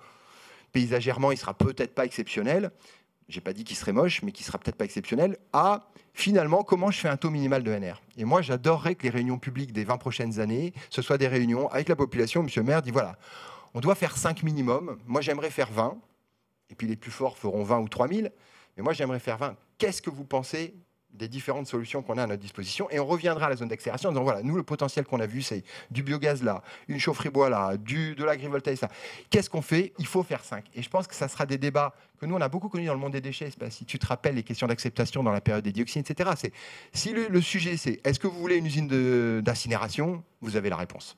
paysagèrement, il ne sera peut-être pas exceptionnel, j'ai pas dit qu'il serait moche, mais qu'il sera peut-être pas exceptionnel, à finalement comment je fais un taux minimal de NR. Et moi, j'adorerais que les réunions publiques des 20 prochaines années, ce soit des réunions avec la population. Monsieur le maire dit voilà, on doit faire 5 minimum. Moi, j'aimerais faire 20. Et puis les plus forts feront 20 ou 3000. Mais moi, j'aimerais faire 20. Qu'est-ce que vous pensez des différentes solutions qu'on a à notre disposition? Et on reviendra à la zone d'accélération en disant voilà, nous, le potentiel qu'on a vu, c'est du biogaz là, une chaufferie bois là, de l'agrivoltaïsme là. Qu'est-ce qu'on fait? Il faut faire 5. Et je pense que ça sera des débats que nous, on a beaucoup connus dans le monde des déchets. Pas, si tu te rappelles les questions d'acceptation dans la période des dioxines, etc. Si le sujet, c'est est-ce que vous voulez une usine d'incinération? Vous avez la réponse.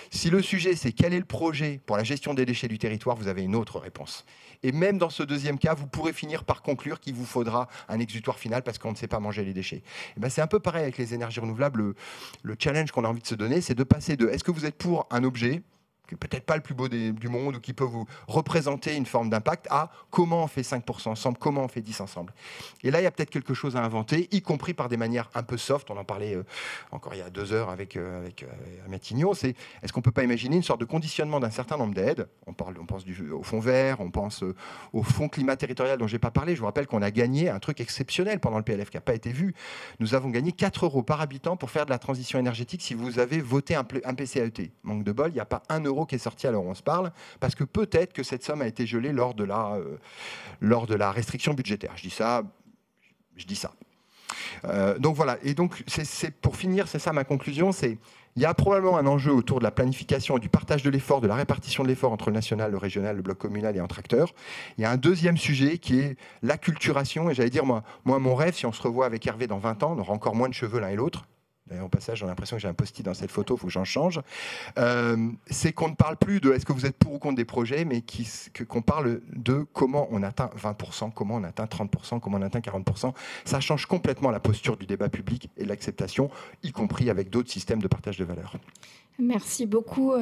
Si le sujet, c'est quel est le projet pour la gestion des déchets du territoire, vous avez une autre réponse. Et même dans ce deuxième cas, vous pourrez finir par conclure qu'il vous faudra un exutoire final parce qu'on ne sait pas manger les déchets. Et ben, c'est un peu pareil avec les énergies renouvelables. Le challenge qu'on a envie de se donner, c'est de passer de est-ce que vous êtes pour un objet qui n'est peut-être pas le plus beau du monde ou qui peut vous représenter une forme d'impact, à comment on fait 5% ensemble, comment on fait 10 ensemble. Et là, il y a peut-être quelque chose à inventer, y compris par des manières un peu soft. On en parlait encore il y a 2 heures avec Matignon. C'est est-ce qu'on ne peut pas imaginer une sorte de conditionnement d'un certain nombre d'aides? On pense au fonds vert, on pense au fonds climat territorial dont je n'ai pas parlé. Je vous rappelle qu'on a gagné un truc exceptionnel pendant le PLF qui n'a pas été vu. Nous avons gagné 4 € par habitant pour faire de la transition énergétique si vous avez voté un PCAET. Manque de bol, il n'y a pas 1 € qui est sorti à l'heure où on se parle, parce que peut-être que cette somme a été gelée lors de la restriction budgétaire. Je dis ça. Donc voilà, et donc pour finir, c'est ça ma conclusion, il y a probablement un enjeu autour de la planification et du partage de l'effort, de la répartition de l'effort entre le national, le régional, le bloc communal et entre acteurs. Il y a un deuxième sujet qui est l'acculturation, et j'allais dire, moi mon rêve, si on se revoit avec Hervé dans 20 ans, on aura encore moins de cheveux l'un et l'autre. D'ailleurs, au passage, j'ai l'impression que j'ai un post-it dans cette photo, il faut que j'en change. C'est qu'on ne parle plus de est-ce que vous êtes pour ou contre des projets, mais qu'on parle de comment on atteint 20%, comment on atteint 30%, comment on atteint 40%. Ça change complètement la posture du débat public et de l'acceptation, y compris avec d'autres systèmes de partage de valeur. Merci beaucoup,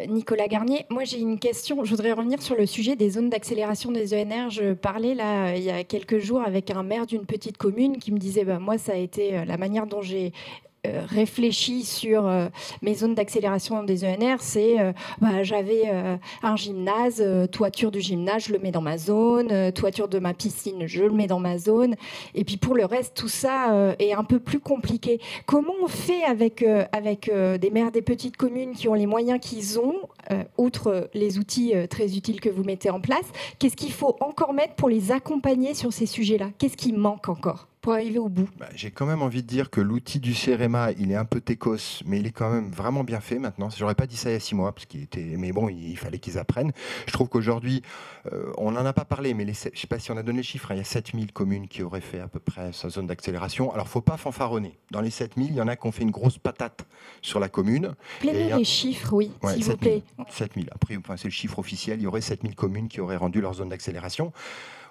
Nicolas Garnier. Moi, j'ai une question. Je voudrais revenir sur le sujet des zones d'accélération des ENR. Je parlais là, il y a quelques jours avec un maire d'une petite commune qui me disait moi, ça a été la manière dont j'ai réfléchi sur mes zones d'accélération des ENR, c'est j'avais un gymnase, toiture du gymnase, je le mets dans ma zone, toiture de ma piscine, je le mets dans ma zone. Et puis pour le reste, tout ça est un peu plus compliqué. Comment on fait avec des maires des petites communes qui ont les moyens qu'ils ont, outre les outils très utiles que vous mettez en place? Qu'est-ce qu'il faut encore mettre pour les accompagner sur ces sujets-là? Qu'est-ce qui manque encore pour arriver au bout? J'ai quand même envie de dire que l'outil du CEREMA, il est un peu técos, mais il est quand même vraiment bien fait maintenant. J'aurais pas dit ça il y a 6 mois, mais bon, il fallait qu'ils apprennent. Je trouve qu'aujourd'hui, on n'en a pas parlé, mais je ne sais pas si on a donné le chiffre, il y a 7000 communes qui auraient fait à peu près sa zone d'accélération. Alors, il ne faut pas fanfaronner. Dans les 7000, il y en a qui ont fait une grosse patate sur la commune. Prenez les chiffres, oui, s'il vous plaît. 7000. Après, c'est le chiffre officiel. Il y aurait 7000 communes qui auraient rendu leur zone d'accélération.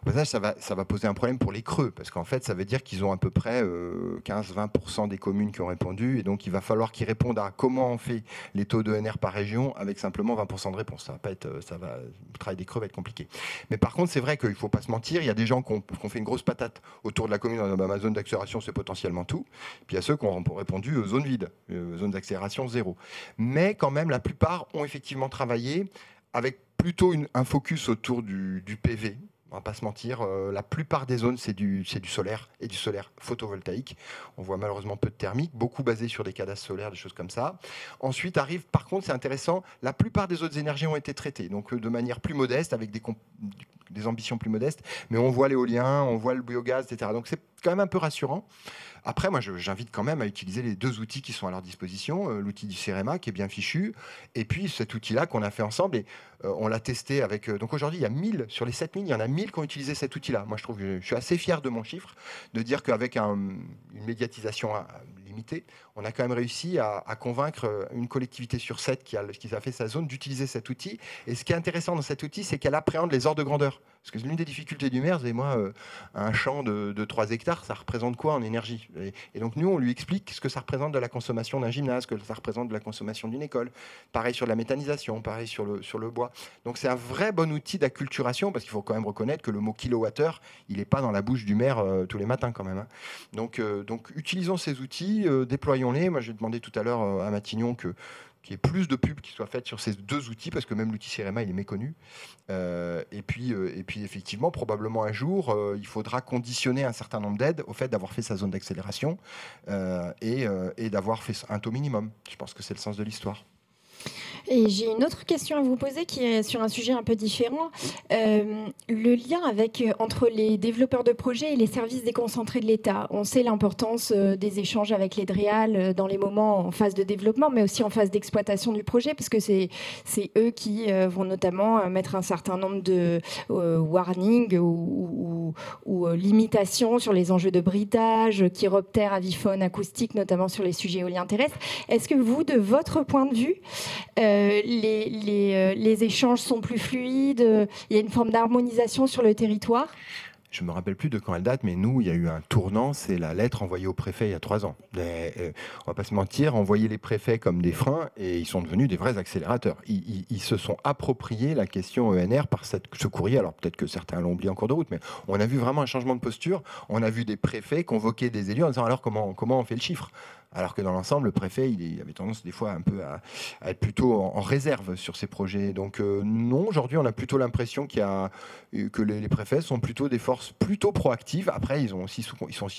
Au passage, ça va poser un problème pour les creux, parce qu'en fait, ça veut dire qu'ils ont à peu près 15-20% des communes qui ont répondu, et donc il va falloir qu'ils répondent à comment on fait les taux d'ENR par région avec simplement 20% de réponse. Le travail des creux va être compliqué. Mais par contre, c'est vrai qu'il ne faut pas se mentir, il y a des gens qui ont fait une grosse patate autour de la commune, ma zone d'accélération, c'est potentiellement tout, puis il y a ceux qui ont répondu zone vide, zone d'accélération 0. Mais quand même, la plupart ont effectivement travaillé avec plutôt un focus autour du PV. On ne va pas se mentir, la plupart des zones, c'est du solaire et du solaire photovoltaïque. On voit malheureusement peu de thermique, beaucoup basé sur des cadastres solaires, des choses comme ça. Ensuite arrive, par contre, c'est intéressant, la plupart des autres énergies ont été traitées, donc de manière plus modeste, avec des ambitions plus modestes, mais on voit l'éolien, on voit le biogaz, etc. Donc c'est quand même un peu rassurant. Après, moi, j'invite quand même à utiliser les 2 outils qui sont à leur disposition, l'outil du CEREMA qui est bien fichu, et puis cet outil-là qu'on a fait ensemble, et on l'a testé avec... donc aujourd'hui, il y a 1000, sur les 7000, il y en a 1000 qui ont utilisé cet outil-là. Moi, je trouve que je suis assez fier de mon chiffre, de dire qu'avec une médiatisation limitée, on a quand même réussi à convaincre une collectivité sur 7 qui a fait sa zone d'utiliser cet outil. Et ce qui est intéressant dans cet outil, c'est qu'elle appréhende les ordres de grandeur. Parce que l'une des difficultés du maire, c'est un champ de 3 hectares, ça représente quoi en énergie? Et donc nous, on lui explique ce que ça représente de la consommation d'un gymnase, ce que ça représente de la consommation d'une école. Pareil sur la méthanisation, pareil sur le bois. Donc c'est un vrai bon outil d'acculturation, parce qu'il faut quand même reconnaître que le mot kilowattheure, il n'est pas dans la bouche du maire tous les matins quand même. Hein. Donc utilisons ces outils, déployons-les. Moi, j'ai demandé tout à l'heure à Matignon qu'il y ait plus de pubs qui soient faites sur ces 2 outils, parce que même l'outil CEREMA, il est méconnu. Et puis effectivement, probablement un jour, il faudra conditionner un certain nombre d'aides au fait d'avoir fait sa zone d'accélération et d'avoir fait un taux minimum. Je pense que c'est le sens de l'histoire. Et j'ai une autre question à vous poser qui est sur un sujet un peu différent. Le lien entre les développeurs de projets et les services déconcentrés de l'État. On sait l'importance des échanges avec les DREAL dans les moments en phase de développement, mais aussi en phase d'exploitation du projet, parce que c'est eux qui vont notamment mettre un certain nombre de warnings ou limitations sur les enjeux de bridage, chiroptère, avifaune, acoustique, notamment sur les sujets éoliens terrestres. Est-ce que vous, de votre point de vue, les échanges sont plus fluides, il y a une forme d'harmonisation sur le territoire? Je ne me rappelle plus de quand elle date, mais nous, il y a eu un tournant, c'est la lettre envoyée au préfet il y a 3 ans. On ne va pas se mentir, envoyer les préfets comme des freins, et ils sont devenus des vrais accélérateurs. Ils se sont appropriés la question ENR par ce courrier. Alors peut-être que certains l'ont oublié en cours de route, mais on a vu vraiment un changement de posture. On a vu des préfets convoquer des élus en disant alors comment on fait le chiffre? Alors que dans l'ensemble, le préfet, il avait tendance des fois un peu à être plutôt en réserve sur ces projets. Donc non, aujourd'hui, on a plutôt l'impression que les préfets sont plutôt des forces plutôt proactives. Après, ils sont aussi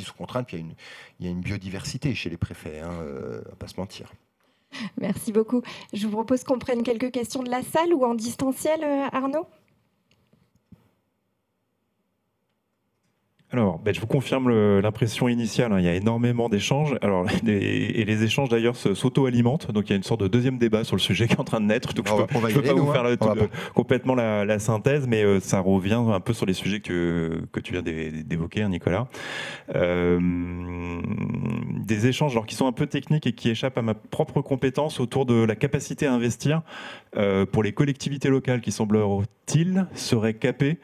sous contrainte, puis il y a une biodiversité chez les préfets, on ne va pas se mentir. Merci beaucoup. Je vous propose qu'on prenne quelques questions de la salle ou en distanciel, Arnaud. Alors, je vous confirme l'impression initiale, hein, il y a énormément d'échanges. Et les échanges d'ailleurs s'auto-alimentent, donc il y a une sorte de deuxième débat sur le sujet qui est en train de naître. Donc je ne peux pas vous faire complètement la synthèse, mais ça revient un peu sur les sujets que tu viens d'évoquer, hein, Nicolas. Des échanges qui sont un peu techniques et qui échappent à ma propre compétence autour de la capacité à investir pour les collectivités locales qui, semble-t-il, seraient capées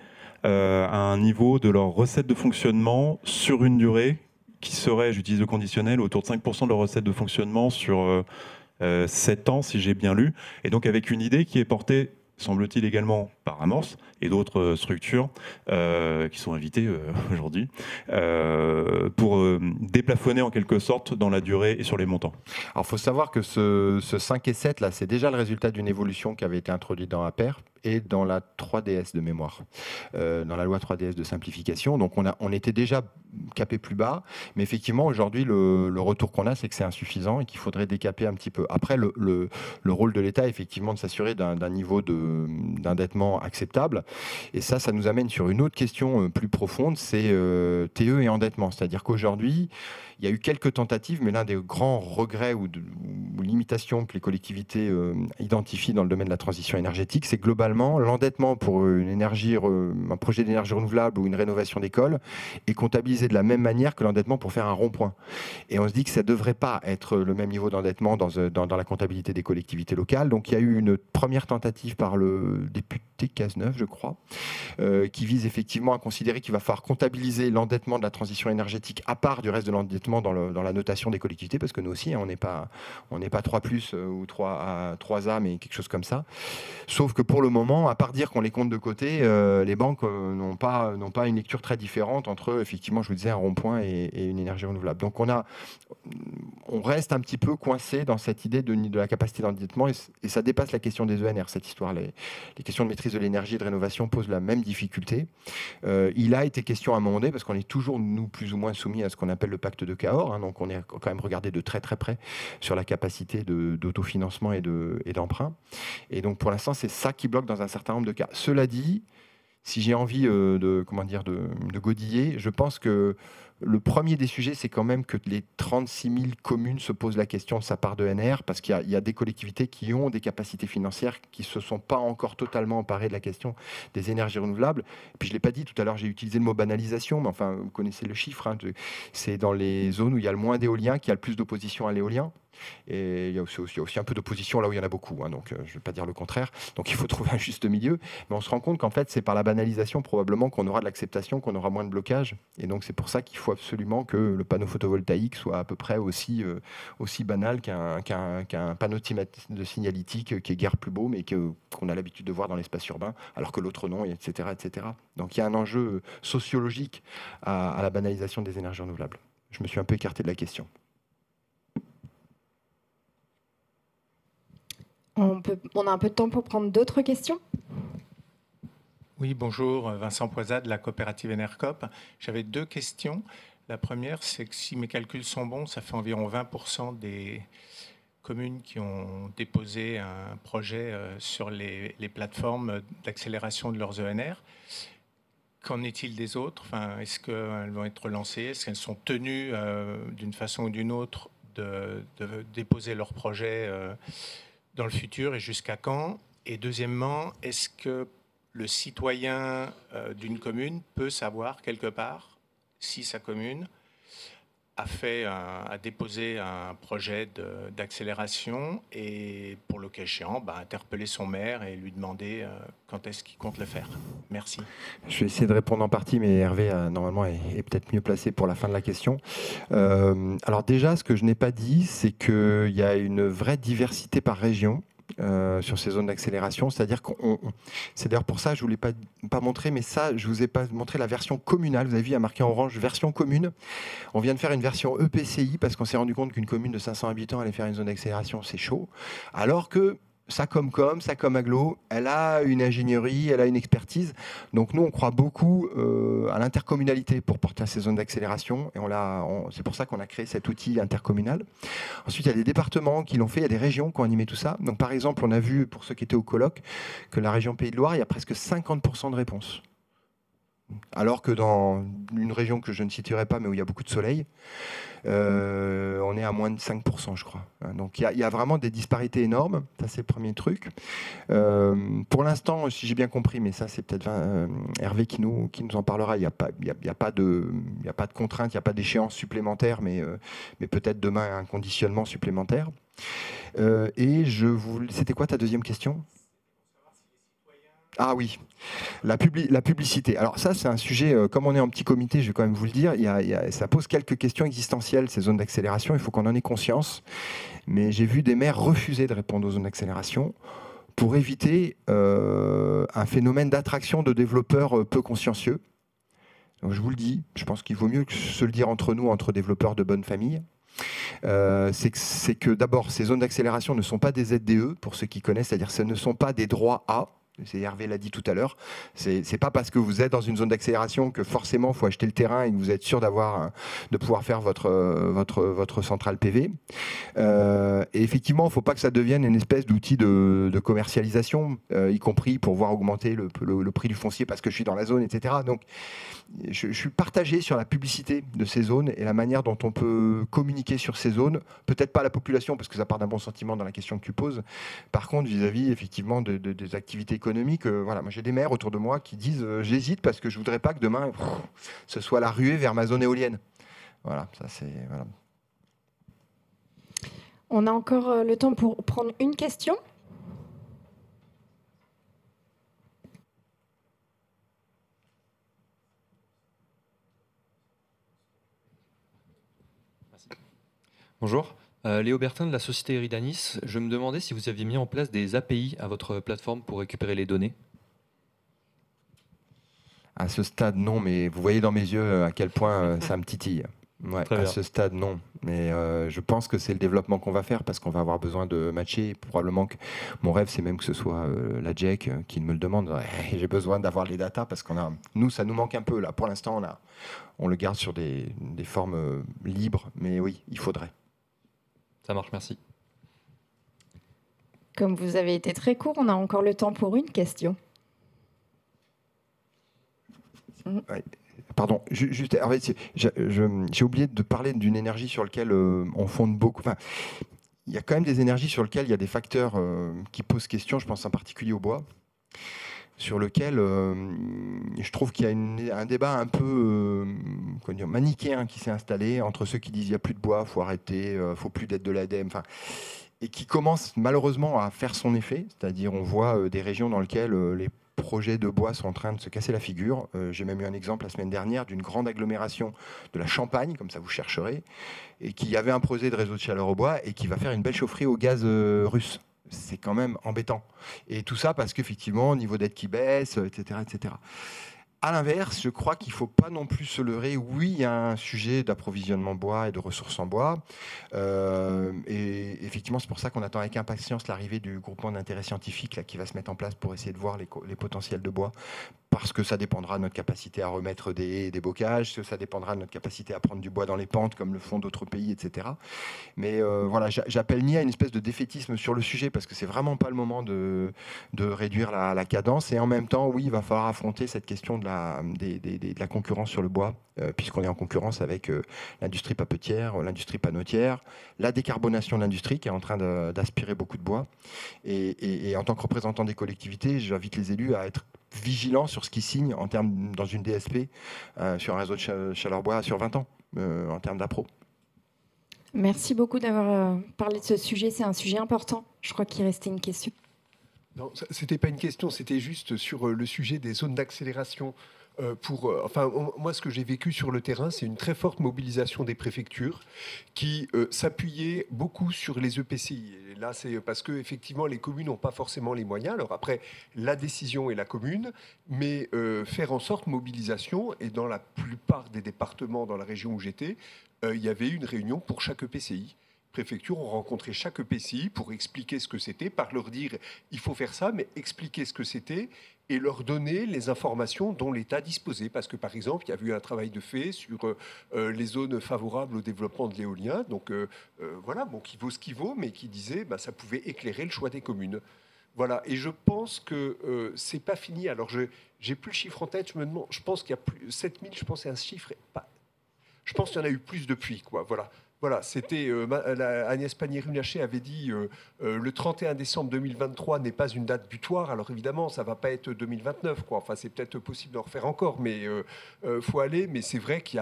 à un niveau de leur recette de fonctionnement sur une durée qui serait, j'utilise le conditionnel, autour de 5% de leur recette de fonctionnement sur 7 ans, si j'ai bien lu, et donc avec une idée qui est portée semble-t-il également par Amorce et d'autres structures qui sont invitées aujourd'hui, pour déplafonner en quelque sorte dans la durée et sur les montants. Alors il faut savoir que ce 5 et 7, là, c'est déjà le résultat d'une évolution qui avait été introduite dans APER et dans la 3DS de mémoire, dans la loi 3DS de simplification. Donc on était déjà capé plus bas, mais effectivement aujourd'hui le retour qu'on a, c'est que c'est insuffisant et qu'il faudrait décaper un petit peu. Après le rôle de l'État, effectivement, de s'assurer d'un niveau d'endettement acceptable. Et ça nous amène sur une autre question plus profonde, c'est TE et endettement. C'est-à-dire qu'aujourd'hui, il y a eu quelques tentatives, mais l'un des grands regrets ou limitations que les collectivités identifient dans le domaine de la transition énergétique, c'est globalement l'endettement pour un projet d'énergie renouvelable ou une rénovation d'école est comptabilisé de la même manière que l'endettement pour faire un rond-point. Et on se dit que ça ne devrait pas être le même niveau d'endettement dans la comptabilité des collectivités locales. Donc il y a eu une première tentative par le député Cazeneuve, je crois, qui vise effectivement à considérer qu'il va falloir comptabiliser l'endettement de la transition énergétique à part du reste de l'endettement dans la notation des collectivités, parce que nous aussi, hein, on n'est pas 3+, ou 3A, mais quelque chose comme ça. Sauf que pour le moment, à part dire qu'on les compte de côté, les banques n'ont pas une lecture très différente entre, effectivement, je vous disais, un rond-point et une énergie renouvelable. Donc on reste un petit peu coincé dans cette idée de la capacité d'endettement, et ça dépasse la question des ENR, cette histoire. Les questions de maîtrise de l'énergie et de rénovation posent la même difficulté. Il a été question à un moment donné, parce qu'on est toujours, nous, plus ou moins soumis à ce qu'on appelle le pacte de Cahors, hein, donc on est quand même regardé de très très près sur la capacité d'autofinancement et d'emprunt. Et donc pour l'instant, c'est ça qui bloque dans un certain nombre de cas. Cela dit, si j'ai envie de godiller, je pense que le premier des sujets, c'est quand même que les 36 000 communes se posent la question de sa part d'ENR, parce qu'il y a des collectivités qui ont des capacités financières qui ne se sont pas encore totalement emparées de la question des énergies renouvelables. Et puis je ne l'ai pas dit tout à l'heure, j'ai utilisé le mot banalisation, mais enfin, vous connaissez le chiffre, hein, c'est dans les zones où il y a le moins d'éolien qu'il y a le plus d'opposition à l'éolien. Et il y a aussi un peu d'opposition là où il y en a beaucoup, hein, donc je ne vais pas dire le contraire. Donc il faut trouver un juste milieu, mais on se rend compte qu'en fait c'est par la banalisation probablement qu'on aura de l'acceptation, qu'on aura moins de blocage, et donc c'est pour ça qu'il faut absolument que le panneau photovoltaïque soit à peu près aussi banal qu'un panneau de signalétique qui est guère plus beau, mais qu'on a l'habitude de voir dans l'espace urbain, alors que l'autre non, etc., etc. Donc il y a un enjeu sociologique à la banalisation des énergies renouvelables. Je me suis un peu écarté de la question. On a un peu de temps pour prendre d'autres questions. Oui, bonjour, Vincent Poisat de la coopérative Enercop. J'avais 2 questions. La première, c'est que si mes calculs sont bons, ça fait environ 20% des communes qui ont déposé un projet sur les plateformes d'accélération de leurs ENR. Qu'en est-il des autres? Est-ce qu'elles vont être lancées? Est-ce qu'elles sont tenues d'une façon ou d'une autre de déposer leur projet dans le futur, et jusqu'à quand? Et deuxièmement, est-ce que le citoyen d'une commune peut savoir quelque part si sa commune a déposé un projet d'accélération, et pour le cas échéant, interpeller son maire et lui demander quand est-ce qu'il compte le faire? Merci. Je vais essayer de répondre en partie, mais Hervé normalement est peut-être mieux placé pour la fin de la question. Alors déjà, ce que je n'ai pas dit, c'est qu'il y a une vraie diversité par région. Sur ces zones d'accélération, c'est-à-dire c'est d'ailleurs pour ça je ne vous l'ai pas montré, mais ça je ne vous ai pas montré la version communale. Vous avez vu, il y a marqué en orange version commune. On vient de faire une version EPCI parce qu'on s'est rendu compte qu'une commune de 500 habitants allait faire une zone d'accélération, c'est chaud, alors que sa Aglo, elle a une ingénierie, elle a une expertise. Donc nous, on croit beaucoup à l'intercommunalité pour porter à ces zones d'accélération. Et c'est pour ça qu'on a créé cet outil intercommunal. Ensuite, il y a des départements qui l'ont fait, il y a des régions qui ont animé tout ça. Donc par exemple, on a vu, pour ceux qui étaient au colloque, que la région Pays de Loire, il y a presque 50% de réponses. Alors que dans une région que je ne citerai pas, mais où il y a beaucoup de soleil, on est à moins de 5%, je crois. Donc il y a vraiment des disparités énormes. Ça, c'est le premier truc. Pour l'instant, si j'ai bien compris, mais ça, c'est peut-être Hervé qui nous en parlera, il n'y a pas de contrainte, il n'y a pas d'échéance supplémentaire, mais peut-être demain un conditionnement supplémentaire. C'était quoi ta deuxième question ? Ah oui, la publicité. Alors ça, c'est un sujet, comme on est en petit comité, je vais quand même vous le dire, ça pose quelques questions existentielles, ces zones d'accélération, il faut qu'on en ait conscience. Mais j'ai vu des maires refuser de répondre aux zones d'accélération pour éviter un phénomène d'attraction de développeurs peu consciencieux. Donc, je vous le dis, je pense qu'il vaut mieux se le dire entre nous, entre développeurs de bonne famille. C'est que d'abord, ces zones d'accélération ne sont pas des ZDE, pour ceux qui connaissent, c'est-à-dire que ce ne sont pas des droits à. Hervé l'a dit tout à l'heure, c'est pas parce que vous êtes dans une zone d'accélération que forcément il faut acheter le terrain et que vous êtes sûr de pouvoir faire votre centrale PV. Et effectivement, il ne faut pas que ça devienne une espèce d'outil de commercialisation, y compris pour voir augmenter le prix du foncier parce que je suis dans la zone, etc. Donc je suis partagé sur la publicité de ces zones et la manière dont on peut communiquer sur ces zones. Peut-être pas la population, parce que ça part d'un bon sentiment dans la question que tu poses. Par contre, vis-à-vis effectivement des activités économiques, voilà, moi j'ai des maires autour de moi qui disent j'hésite parce que je voudrais pas que demain ce soit la ruée vers ma zone éolienne. Voilà, ça c'est... Voilà. On a encore le temps pour prendre une question. Bonjour, Léo Bertin de la société Eridanis. Je me demandais si vous aviez mis en place des API à votre plateforme pour récupérer les données. À ce stade, non, mais vous voyez dans mes yeux à quel point ça me titille. Ouais, à ce stade, non. Mais je pense que c'est le développement qu'on va faire parce qu'on va avoir besoin de matcher. Probablement que mon rêve, c'est même que ce soit la JEC qui me le demande. Ouais, j'ai besoin d'avoir les datas parce nous, ça nous manque un peu là. Pour l'instant, on le garde sur des formes libres. Mais oui, il faudrait. Ça marche, merci. Comme vous avez été très court, on a encore le temps pour une question. Ouais. Pardon, juste, en fait, j'ai oublié de parler d'une énergie sur laquelle on fonde beaucoup. Enfin, il y a quand même des énergies sur lesquelles il y a des facteurs qui posent question, je pense en particulier au bois, sur lequel je trouve qu'il y a un débat un peu manichéen qui s'est installé entre ceux qui disent il n'y a plus de bois, il faut arrêter, il ne faut plus d'aide de l'ADEME, et qui commence malheureusement à faire son effet, c'est-à-dire on voit des régions dans lesquelles les projets de bois sont en train de se casser la figure. J'ai même eu un exemple la semaine dernière d'une grande agglomération de la Champagne, comme ça vous chercherez, et qui avait un projet de réseau de chaleur au bois et qui va faire une belle chaufferie au gaz russe. C'est quand même embêtant. Et tout ça parce qu'effectivement, niveau d'aide qui baisse, etc., etc. À l'inverse, je crois qu'il ne faut pas non plus se leurrer. Oui, il y a un sujet d'approvisionnement bois et de ressources en bois. Et effectivement, c'est pour ça qu'on attend avec impatience l'arrivée du groupement d'intérêt scientifique là, qui va se mettre en place pour essayer de voir les potentiels de bois. Parce que ça dépendra de notre capacité à remettre des haies et des bocages, ça dépendra de notre capacité à prendre du bois dans les pentes, comme le font d'autres pays, etc. Mais voilà, j'appelle ni à une espèce de défaitisme sur le sujet, parce que c'est vraiment pas le moment de réduire la cadence. Et en même temps, oui, il va falloir affronter cette question de la concurrence sur le bois, puisqu'on est en concurrence avec l'industrie papetière, l'industrie panneautière, la décarbonation de l'industrie qui est en train d'aspirer beaucoup de bois. Et en tant que représentant des collectivités, j'invite les élus à être vigilants sur ce qu'ils signent en termes, dans une DSP, sur un réseau de chaleur bois sur 20 ans, en termes d'appro. Merci beaucoup d'avoir parlé de ce sujet. C'est un sujet important. Je crois qu'il restait une question. Non, ce n'était pas une question, c'était juste sur le sujet des zones d'accélération. Moi, ce que j'ai vécu sur le terrain, c'est une très forte mobilisation des préfectures qui s'appuyaient beaucoup sur les EPCI. Et là, c'est parce que effectivement, les communes n'ont pas forcément les moyens. Alors après, la décision est la commune, mais faire en sorte mobilisation. Et dans la plupart des départements, dans la région où j'étais, il y avait une réunion pour chaque EPCI. Préfectures ont rencontré chaque EPCI pour expliquer ce que c'était, par leur dire il faut faire ça, mais expliquer ce que c'était et leur donner les informations dont l'État disposait. Parce que, par exemple, il y a eu un travail de fait sur les zones favorables au développement de l'éolien. Donc, voilà, bon, qui vaut ce qui vaut, mais qui disait ça pouvait éclairer le choix des communes. Voilà, et je pense que c'est pas fini. Alors, j'ai plus le chiffre en tête, je me demande, je pense qu'il y a plus 7000, je pense que c'est un chiffre, je pense qu'il y en a eu plus depuis, quoi, voilà. Voilà, c'était Agnès Pannier-Runacher avait dit le 31 décembre 2023 n'est pas une date butoir. Alors évidemment, ça va pas être 2029, quoi. Enfin, c'est peut-être possible d'en refaire encore, mais faut aller. Mais c'est vrai qu'il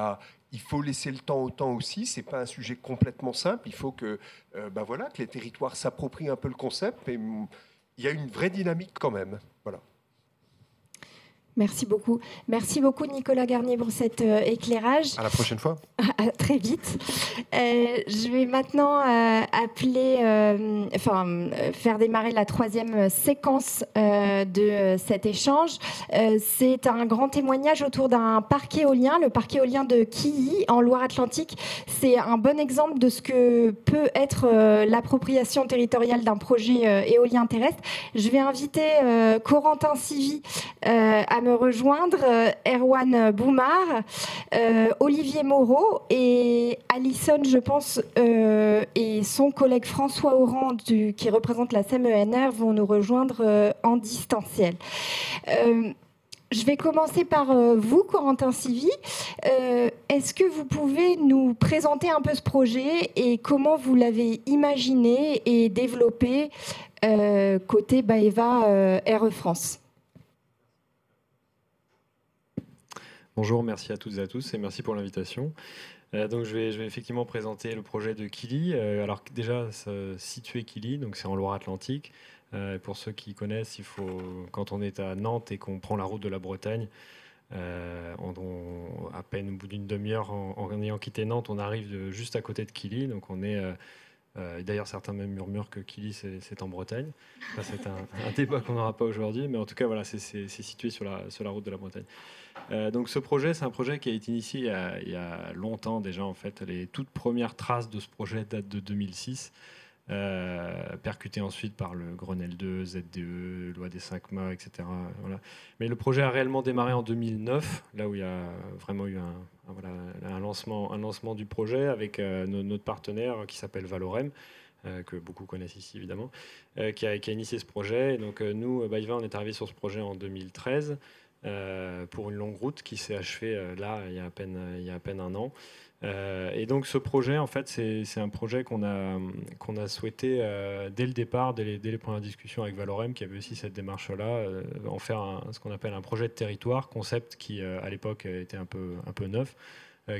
faut laisser le temps au temps aussi. C'est pas un sujet complètement simple. Il faut que que les territoires s'approprient un peu le concept. Mais il y a une vraie dynamique quand même. Voilà. Merci beaucoup. Merci beaucoup Nicolas Garnier pour cet éclairage. À la prochaine fois. Très vite. Je vais maintenant faire démarrer la troisième séquence de cet échange. C'est un grand témoignage autour d'un parc éolien, le parc éolien de Quilly en Loire-Atlantique. C'est un bon exemple de ce que peut être l'appropriation territoriale d'un projet éolien terrestre. Je vais inviter Corentin Civy à me rejoindre, Erwan Boumard, Olivier Moreau et Alison, je pense, et son collègue François Oran, qui représente la CEMENR, vont nous rejoindre en distanciel. Je vais commencer par vous, Corentin Civy. Est-ce que vous pouvez nous présenter un peu ce projet et comment vous l'avez imaginé et développé côté BayVa RE France? Bonjour, merci à toutes et à tous et merci pour l'invitation. Donc je vais effectivement présenter le projet de Quilly. Alors déjà, situé Quilly, donc c'est en Loire-Atlantique. Pour ceux qui connaissent, quand on est à Nantes et qu'on prend la route de la Bretagne, à peine au bout d'une demi-heure en ayant quitté Nantes, on arrive juste à côté de Quilly. Donc on est d'ailleurs, certains même murmurent que Quilly, c'est en Bretagne. Enfin, c'est un débat qu'on n'aura pas aujourd'hui, mais en tout cas, voilà, c'est situé sur la route de la Bretagne. Donc ce projet, c'est un projet qui a été initié il y a longtemps déjà. En fait, les toutes premières traces de ce projet datent de 2006, percuté ensuite par le Grenelle 2, ZDE, loi des 5 mâts, etc. Voilà. Mais le projet a réellement démarré en 2009, là où il y a vraiment eu un lancement du projet avec notre partenaire qui s'appelle Valorem, que beaucoup connaissent ici évidemment, qui a initié ce projet. Et donc nous, BayVa, on est arrivé sur ce projet en 2013 pour une longue route qui s'est achevée là il y a à peine un an. Et donc ce projet, en fait, c'est un projet qu'on a souhaité dès le départ, dès les premières discussions avec Valorem, qui avait aussi cette démarche-là, en faire ce qu'on appelle un projet de territoire, concept qui à l'époque était un peu neuf,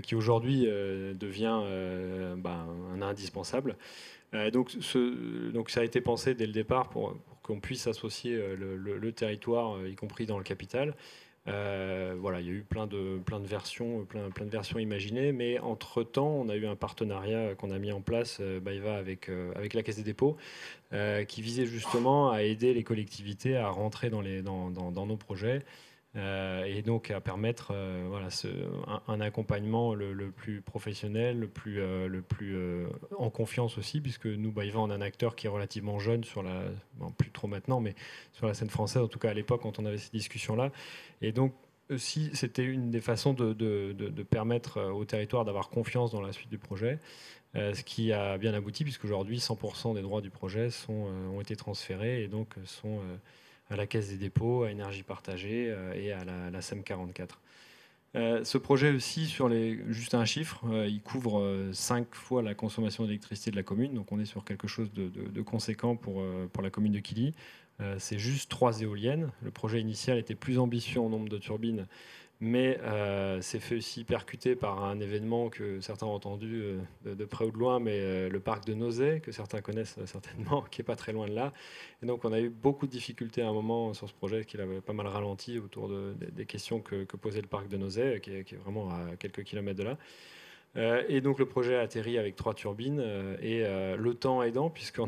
qui aujourd'hui devient un indispensable. Donc ça a été pensé dès le départ pour qu'on puisse associer le territoire, y compris dans le capital. Voilà, il y a eu plein de versions, plein de versions imaginées, mais entre-temps, on a eu un partenariat qu'on a mis en place, BayVa, avec la Caisse des dépôts, qui visait justement à aider les collectivités à rentrer dans nos projets, et donc à permettre un accompagnement le plus professionnel, le plus en confiance aussi, puisque nous, BayVa, on a un acteur qui est relativement jeune plus trop maintenant, mais sur la scène française, en tout cas à l'époque quand on avait ces discussions-là. Et donc aussi, c'était une des façons de permettre au territoire d'avoir confiance dans la suite du projet, ce qui a bien abouti, puisqu'aujourd'hui 100% des droits du projet ont été transférés et donc sont à la Caisse des dépôts, à Énergie partagée et à la SEM 44. Ce projet aussi, juste un chiffre, il couvre 5 fois la consommation d'électricité de la commune, donc on est sur quelque chose de conséquent pour la commune de Quilly. C'est juste 3 éoliennes. Le projet initial était plus ambitieux en nombre de turbines, mais c'est fait aussi percuter par un événement que certains ont entendu de près ou de loin, mais le parc de Nozay, que certains connaissent certainement, qui n'est pas très loin de là. Et donc on a eu beaucoup de difficultés à un moment sur ce projet, qui avait pas mal ralenti autour des questions que posait le parc de Nozay, qui est vraiment à quelques kilomètres de là. Et donc le projet a atterri avec 3 turbines, et le temps aidant, puisqu'on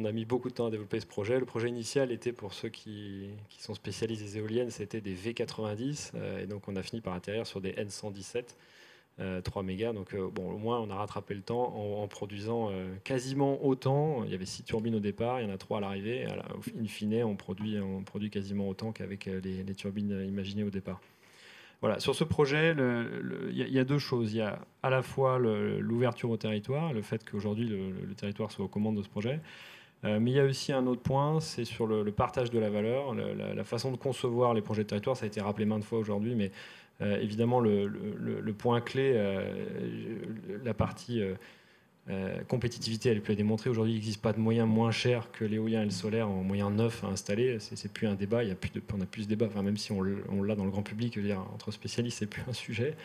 a mis beaucoup de temps à développer ce projet. Le projet initial était, pour ceux qui sont spécialistes des éoliennes, c'était des V90, et donc on a fini par atterrir sur des N117, 3 mégas. Donc au moins on a rattrapé le temps en produisant quasiment autant. Il y avait 6 turbines au départ, il y en a 3 à l'arrivée. In fine, on produit quasiment autant qu'avec les turbines imaginées au départ. Voilà, sur ce projet, il y a 2 choses. Il y a à la fois l'ouverture au territoire, le fait qu'aujourd'hui le territoire soit aux commandes de ce projet. Mais il y a aussi un autre point, c'est sur le partage de la valeur, la façon de concevoir les projets de territoire. Ça a été rappelé maintes fois aujourd'hui, mais évidemment le point clé, la partie compétitivité, elle est plus à démontrer. Aujourd'hui, il n'existe pas de moyen moins cher que l'éolien et le solaire en moyen neuf à installer. C'est plus un débat. On n'a plus ce débat. Enfin, même si on l'a dans le grand public, je veux dire, entre spécialistes, c'est plus un sujet.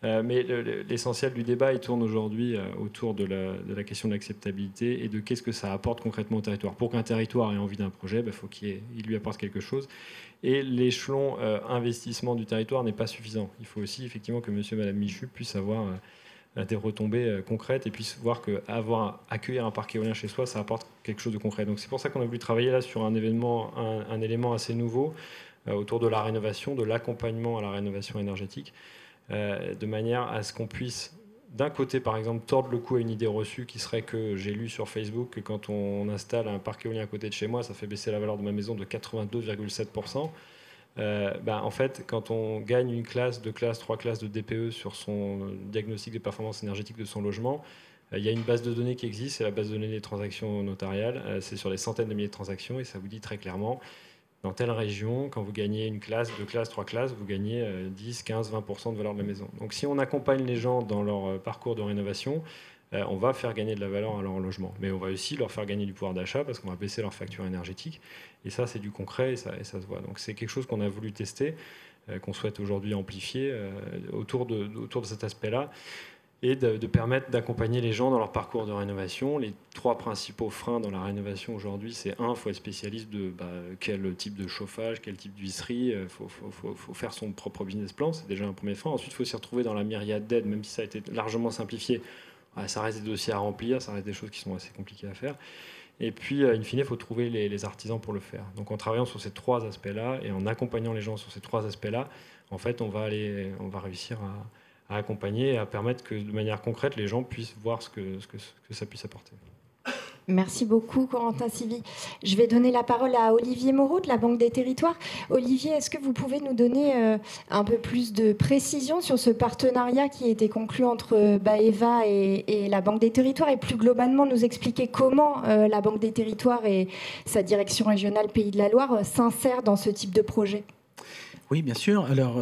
Mais l'essentiel du débat, il tourne aujourd'hui autour de la question de l'acceptabilité et de qu'est-ce que ça apporte concrètement au territoire. Pour qu'un territoire ait envie d'un projet, il faut qu'il lui apporte quelque chose. Et l'échelon investissement du territoire n'est pas suffisant. Il faut aussi effectivement que monsieur et madame Michu puissent avoir des retombées concrètes et puissent voir qu'accueillir un parc éolien chez soi, ça apporte quelque chose de concret. Donc c'est pour ça qu'on a voulu travailler là sur un élément assez nouveau autour de la rénovation, de l'accompagnement à la rénovation énergétique, de manière à ce qu'on puisse, d'un côté, par exemple, tordre le cou à une idée reçue qui serait que j'ai lu sur Facebook que quand on installe un parc éolien à côté de chez moi, ça fait baisser la valeur de ma maison de 82,7%. En fait, quand on gagne une classe, 2 classes, 3 classes de DPE sur son diagnostic de performance énergétique de son logement, il y a une base de données qui existe, c'est la base de données des transactions notariales. C'est sur des centaines de milliers de transactions et ça vous dit très clairement, dans telle région, quand vous gagnez une classe, 2 classes, 3 classes, vous gagnez 10, 15, 20% de valeur de la maison. Donc si on accompagne les gens dans leur parcours de rénovation, on va faire gagner de la valeur à leur logement. Mais on va aussi leur faire gagner du pouvoir d'achat parce qu'on va baisser leur facture énergétique. Et ça, c'est du concret et ça se voit. Donc c'est quelque chose qu'on a voulu tester, qu'on souhaite aujourd'hui amplifier autour de cet aspect-là et de permettre d'accompagner les gens dans leur parcours de rénovation. Les 3 principaux freins dans la rénovation aujourd'hui, c'est il faut être spécialiste de quel type de chauffage, quel type de visserie. Il faut faire son propre business plan, c'est déjà un premier frein. Ensuite, il faut s'y retrouver dans la myriade d'aides, même si ça a été largement simplifié. Ça reste des dossiers à remplir, ça reste des choses qui sont assez compliquées à faire. Et puis, in fine, il faut trouver les artisans pour le faire. Donc, en travaillant sur ces 3 aspects-là et en accompagnant les gens sur ces 3 aspects-là, en fait, on va réussir à accompagner et à permettre que, de manière concrète, les gens puissent voir ce que ça puisse apporter. Merci beaucoup, Corentin Sivy. Je vais donner la parole à Olivier Moreau de la Banque des Territoires. Olivier, est-ce que vous pouvez nous donner un peu plus de précision sur ce partenariat qui a été conclu entre BAEVA et la Banque des Territoires et plus globalement nous expliquer comment la Banque des Territoires et sa direction régionale Pays de la Loire s'insèrent dans ce type de projet? Oui, bien sûr. Alors,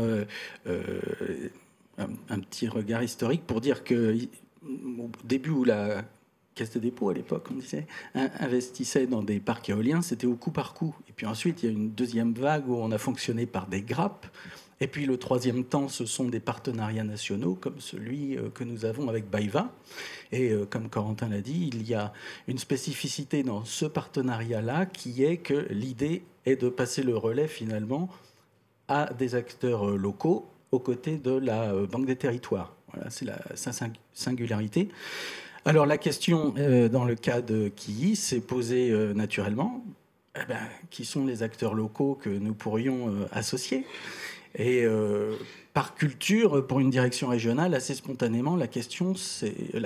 un petit regard historique pour dire que au début où la Caisse de dépôt, à l'époque, on disait, investissait dans des parcs éoliens, c'était au coup par coup. Et puis ensuite, il y a une deuxième vague où on a fonctionné par des grappes. Et puis le troisième temps, ce sont des partenariats nationaux, comme celui que nous avons avec BAEVA. Et comme Corentin l'a dit, il y a une spécificité dans ce partenariat-là qui est que l'idée est de passer le relais, finalement, à des acteurs locaux aux côtés de la Banque des Territoires. Voilà, c'est sa singularité. Alors la question, dans le cas de Quilly, s'est posée naturellement. Qui sont les acteurs locaux que nous pourrions associer? Et par culture, pour une direction régionale, assez spontanément, la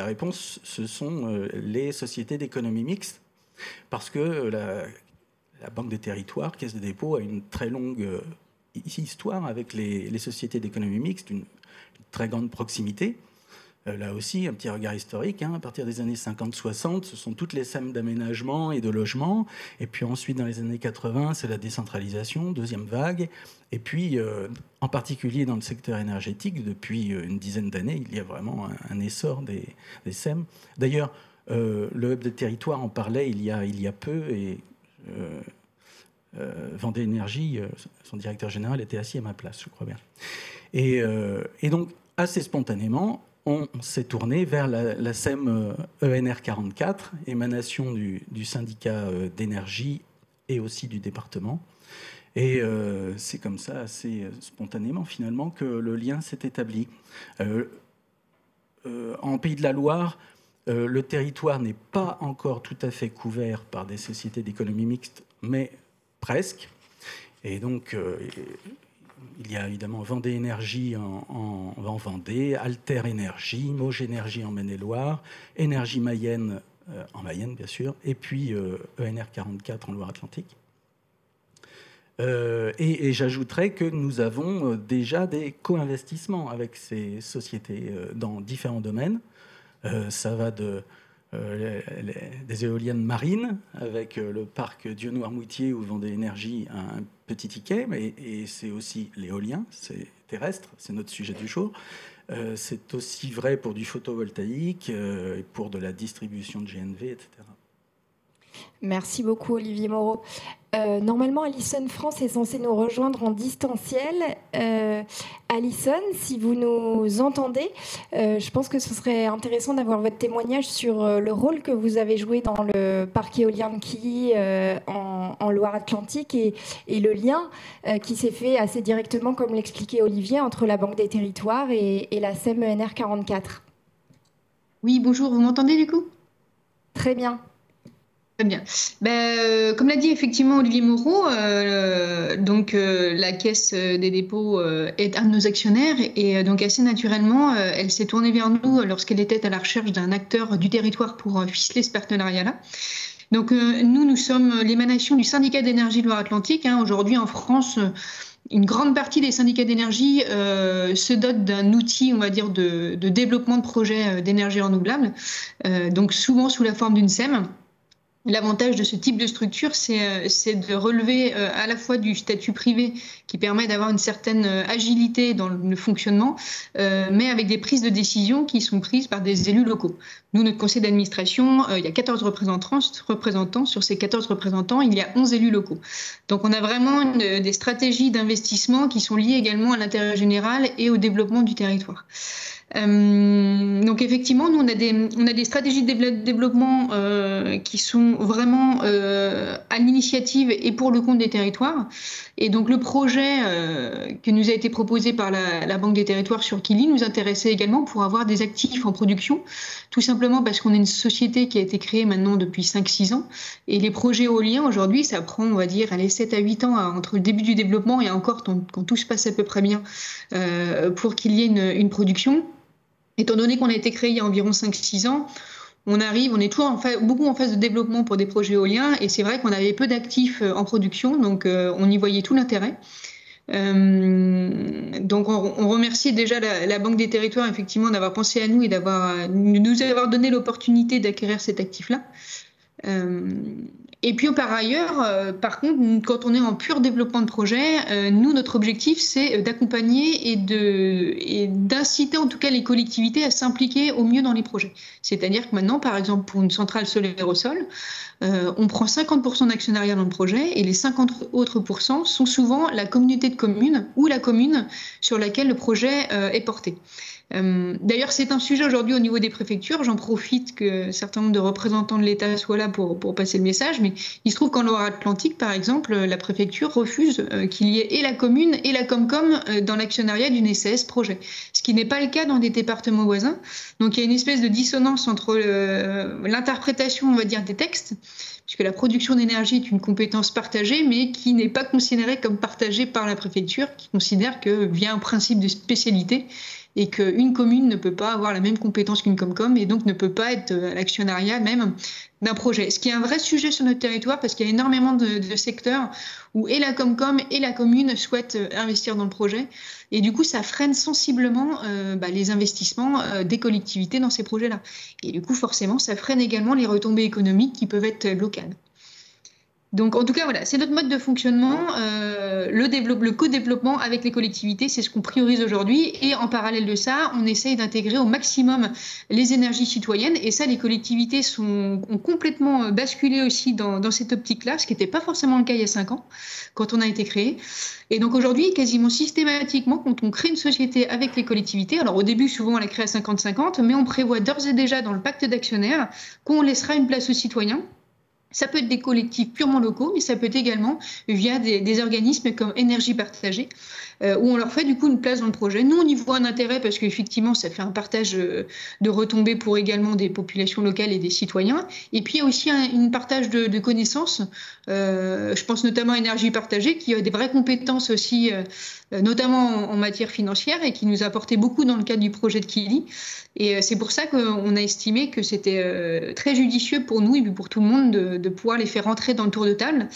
réponse, ce sont les sociétés d'économie mixte. Parce que la Banque des Territoires, Caisse de dépôt, a une très longue histoire avec les sociétés d'économie mixte, une très grande proximité. Là aussi, un petit regard historique. À partir des années 50-60, ce sont toutes les SEM d'aménagement et de logement. Et puis ensuite, dans les années 80, c'est la décentralisation, deuxième vague. Et puis, en particulier dans le secteur énergétique, depuis une dizaine d'années, il y a vraiment un essor des SEM. D'ailleurs, le Hub des Territoires en parlait il y a peu. Et Vendée Énergie, son directeur général, était assis à ma place, je crois bien. Et donc, assez spontanément, on s'est tourné vers la SEM ENR 44, émanation du syndicat d'énergie et aussi du département. Et c'est comme ça, assez spontanément, finalement, que le lien s'est établi. En Pays de la Loire, le territoire n'est pas encore tout à fait couvert par des sociétés d'économie mixte, mais presque. Et donc, il y a évidemment Vendée Énergie en Vendée, Alter Énergie, Mauge Énergie en Maine-et-Loire, Énergie Mayenne en Mayenne, bien sûr, et puis ENR 44 en Loire-Atlantique. Et j'ajouterais que nous avons déjà des co-investissements avec ces sociétés dans différents domaines. Ça va des éoliennes marines avec le parc Dieu-Noirmoutier où Vendée Énergie a un petit ticket, et c'est aussi l'éolien, c'est terrestre, c'est notre sujet du jour. C'est aussi vrai pour du photovoltaïque, pour de la distribution de GNV, etc. Merci beaucoup, Olivier Moreau. Normalement, Alison France est censée nous rejoindre en distanciel. Alison, si vous nous entendez, je pense que ce serait intéressant d'avoir votre témoignage sur le rôle que vous avez joué dans le parc éolien de Quilly en Loire-Atlantique et le lien qui s'est fait assez directement, comme l'expliquait Olivier, entre la Banque des Territoires et la SEM ENR 44. Oui, bonjour, vous m'entendez du coup? Très bien. Très bien. Comme l'a dit effectivement Olivier Moreau, la Caisse des dépôts est un de nos actionnaires et donc assez naturellement, elle s'est tournée vers nous lorsqu'elle était à la recherche d'un acteur du territoire pour ficeler ce partenariat-là. Donc nous sommes l'émanation du syndicat d'énergie de Loire-Atlantique. Aujourd'hui en France, une grande partie des syndicats d'énergie se dotent d'un outil, on va dire, de développement de projets d'énergie renouvelable, donc souvent sous la forme d'une SEM. L'avantage de ce type de structure, c'est de relever à la fois du statut privé qui permet d'avoir une certaine agilité dans le fonctionnement, mais avec des prises de décision qui sont prises par des élus locaux. Nous, notre conseil d'administration, il y a 14 représentants. Sur ces 14 représentants, il y a 11 élus locaux. Donc on a vraiment des stratégies d'investissement qui sont liées également à l'intérêt général et au développement du territoire. Donc effectivement, nous on a des stratégies de développement qui sont vraiment à l'initiative et pour le compte des territoires. Et donc le projet que nous a été proposé par la Banque des Territoires sur Quilly nous intéressait également pour avoir des actifs en production, tout simplement parce qu'on est une société qui a été créée maintenant depuis 5-6 ans. Et les projets éoliens aujourd'hui, ça prend, on va dire, 7 à 8 ans entre le début du développement et encore quand tout se passe à peu près bien pour qu'il y ait une production. Étant donné qu'on a été créé il y a environ 5-6 ans, on est toujours beaucoup en phase de développement pour des projets éoliens et c'est vrai qu'on avait peu d'actifs en production, donc on y voyait tout l'intérêt. Donc on remercie déjà la Banque des Territoires effectivement d'avoir pensé à nous et de nous avoir donné l'opportunité d'acquérir cet actif-là. Et puis par ailleurs, par contre, quand on est en pur développement de projet, nous, notre objectif, c'est d'accompagner et d'inciter en tout cas les collectivités à s'impliquer au mieux dans les projets. C'est-à-dire que maintenant, par exemple, pour une centrale solaire au sol, on prend 50% d'actionnariat dans le projet et les 50 autres % sont souvent la communauté de communes ou la commune sur laquelle le projet est porté. D'ailleurs, c'est un sujet aujourd'hui au niveau des préfectures. J'en profite que un certain nombre de représentants de l'État soient là pour passer le message. Mais il se trouve qu'en Loire-Atlantique, par exemple, la préfecture refuse qu'il y ait et la commune et la Comcom dans l'actionnariat d'une SAS projet. Ce qui n'est pas le cas dans des départements voisins. Donc il y a une espèce de dissonance entre l'interprétation, on va dire, des textes, puisque la production d'énergie est une compétence partagée, mais qui n'est pas considérée comme partagée par la préfecture, qui considère que via un principe de spécialité, et qu'une commune ne peut pas avoir la même compétence qu'une Comcom et donc ne peut pas être à l'actionnariat même d'un projet. Ce qui est un vrai sujet sur notre territoire parce qu'il y a énormément de secteurs où et la Comcom et la commune souhaitent investir dans le projet. Et du coup, ça freine sensiblement les investissements des collectivités dans ces projets-là. Et du coup, forcément, ça freine également les retombées économiques qui peuvent être locales. Donc, en tout cas, voilà, c'est notre mode de fonctionnement. Le co-développement avec les collectivités, c'est ce qu'on priorise aujourd'hui. Et en parallèle de ça, on essaye d'intégrer au maximum les énergies citoyennes. Et ça, les collectivités ont complètement basculé aussi dans cette optique-là, ce qui n'était pas forcément le cas il y a 5 ans, quand on a été créé. Et donc aujourd'hui, quasiment systématiquement, quand on crée une société avec les collectivités, alors au début, souvent, on la crée à 50-50, mais on prévoit d'ores et déjà dans le pacte d'actionnaires qu'on laissera une place aux citoyens. Ça peut être des collectifs purement locaux, mais ça peut être également via des organismes comme Énergie Partagée, où on leur fait du coup une place dans le projet. Nous, on y voit un intérêt parce qu'effectivement, ça fait un partage de retombées pour également des populations locales et des citoyens. Et puis, il y a aussi un partage de connaissances. Je pense notamment à Énergie Partagée, qui a des vraies compétences aussi, notamment en matière financière, et qui nous a apporté beaucoup dans le cadre du projet de Quilly. Et c'est pour ça qu'on a estimé que c'était très judicieux pour nous et pour tout le monde de pouvoir les faire rentrer dans le tour de table.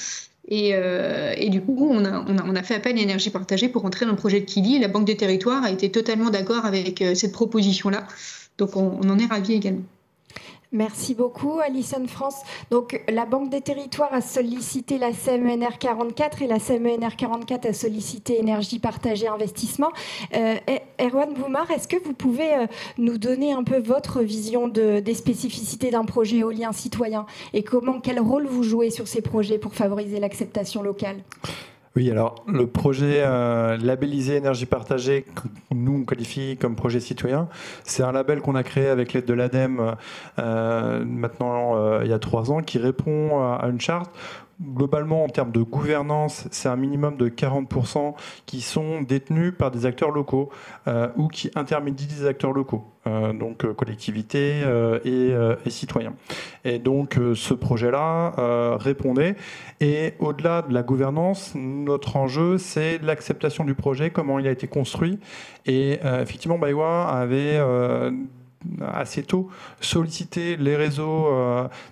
Et du coup, on a fait appel à Énergie Partagée pour rentrer dans le projet de Quilly. Et la Banque des Territoires a été totalement d'accord avec cette proposition-là. Donc, on en est ravis également. Merci beaucoup, Alison France. Donc, la Banque des Territoires a sollicité la CMENR 44 et la CMENR 44 a sollicité Énergie Partagée Investissement. Erwan Boumar, est-ce que vous pouvez nous donner un peu votre vision des spécificités d'un projet éolien citoyen et quel rôle vous jouez sur ces projets pour favoriser l'acceptation locale ? Oui, alors le projet labellisé énergie partagée, que nous on qualifie comme projet citoyen, c'est un label qu'on a créé avec l'aide de l'ADEME maintenant il y a 3 ans, qui répond à une charte. Globalement, en termes de gouvernance, c'est un minimum de 40% qui sont détenus par des acteurs locaux ou qui intermédient des acteurs locaux, donc collectivités et citoyens. Et donc ce projet-là répondait. Et au-delà de la gouvernance, notre enjeu, c'est l'acceptation du projet, comment il a été construit. Et effectivement, BayWa avait assez tôt sollicité les réseaux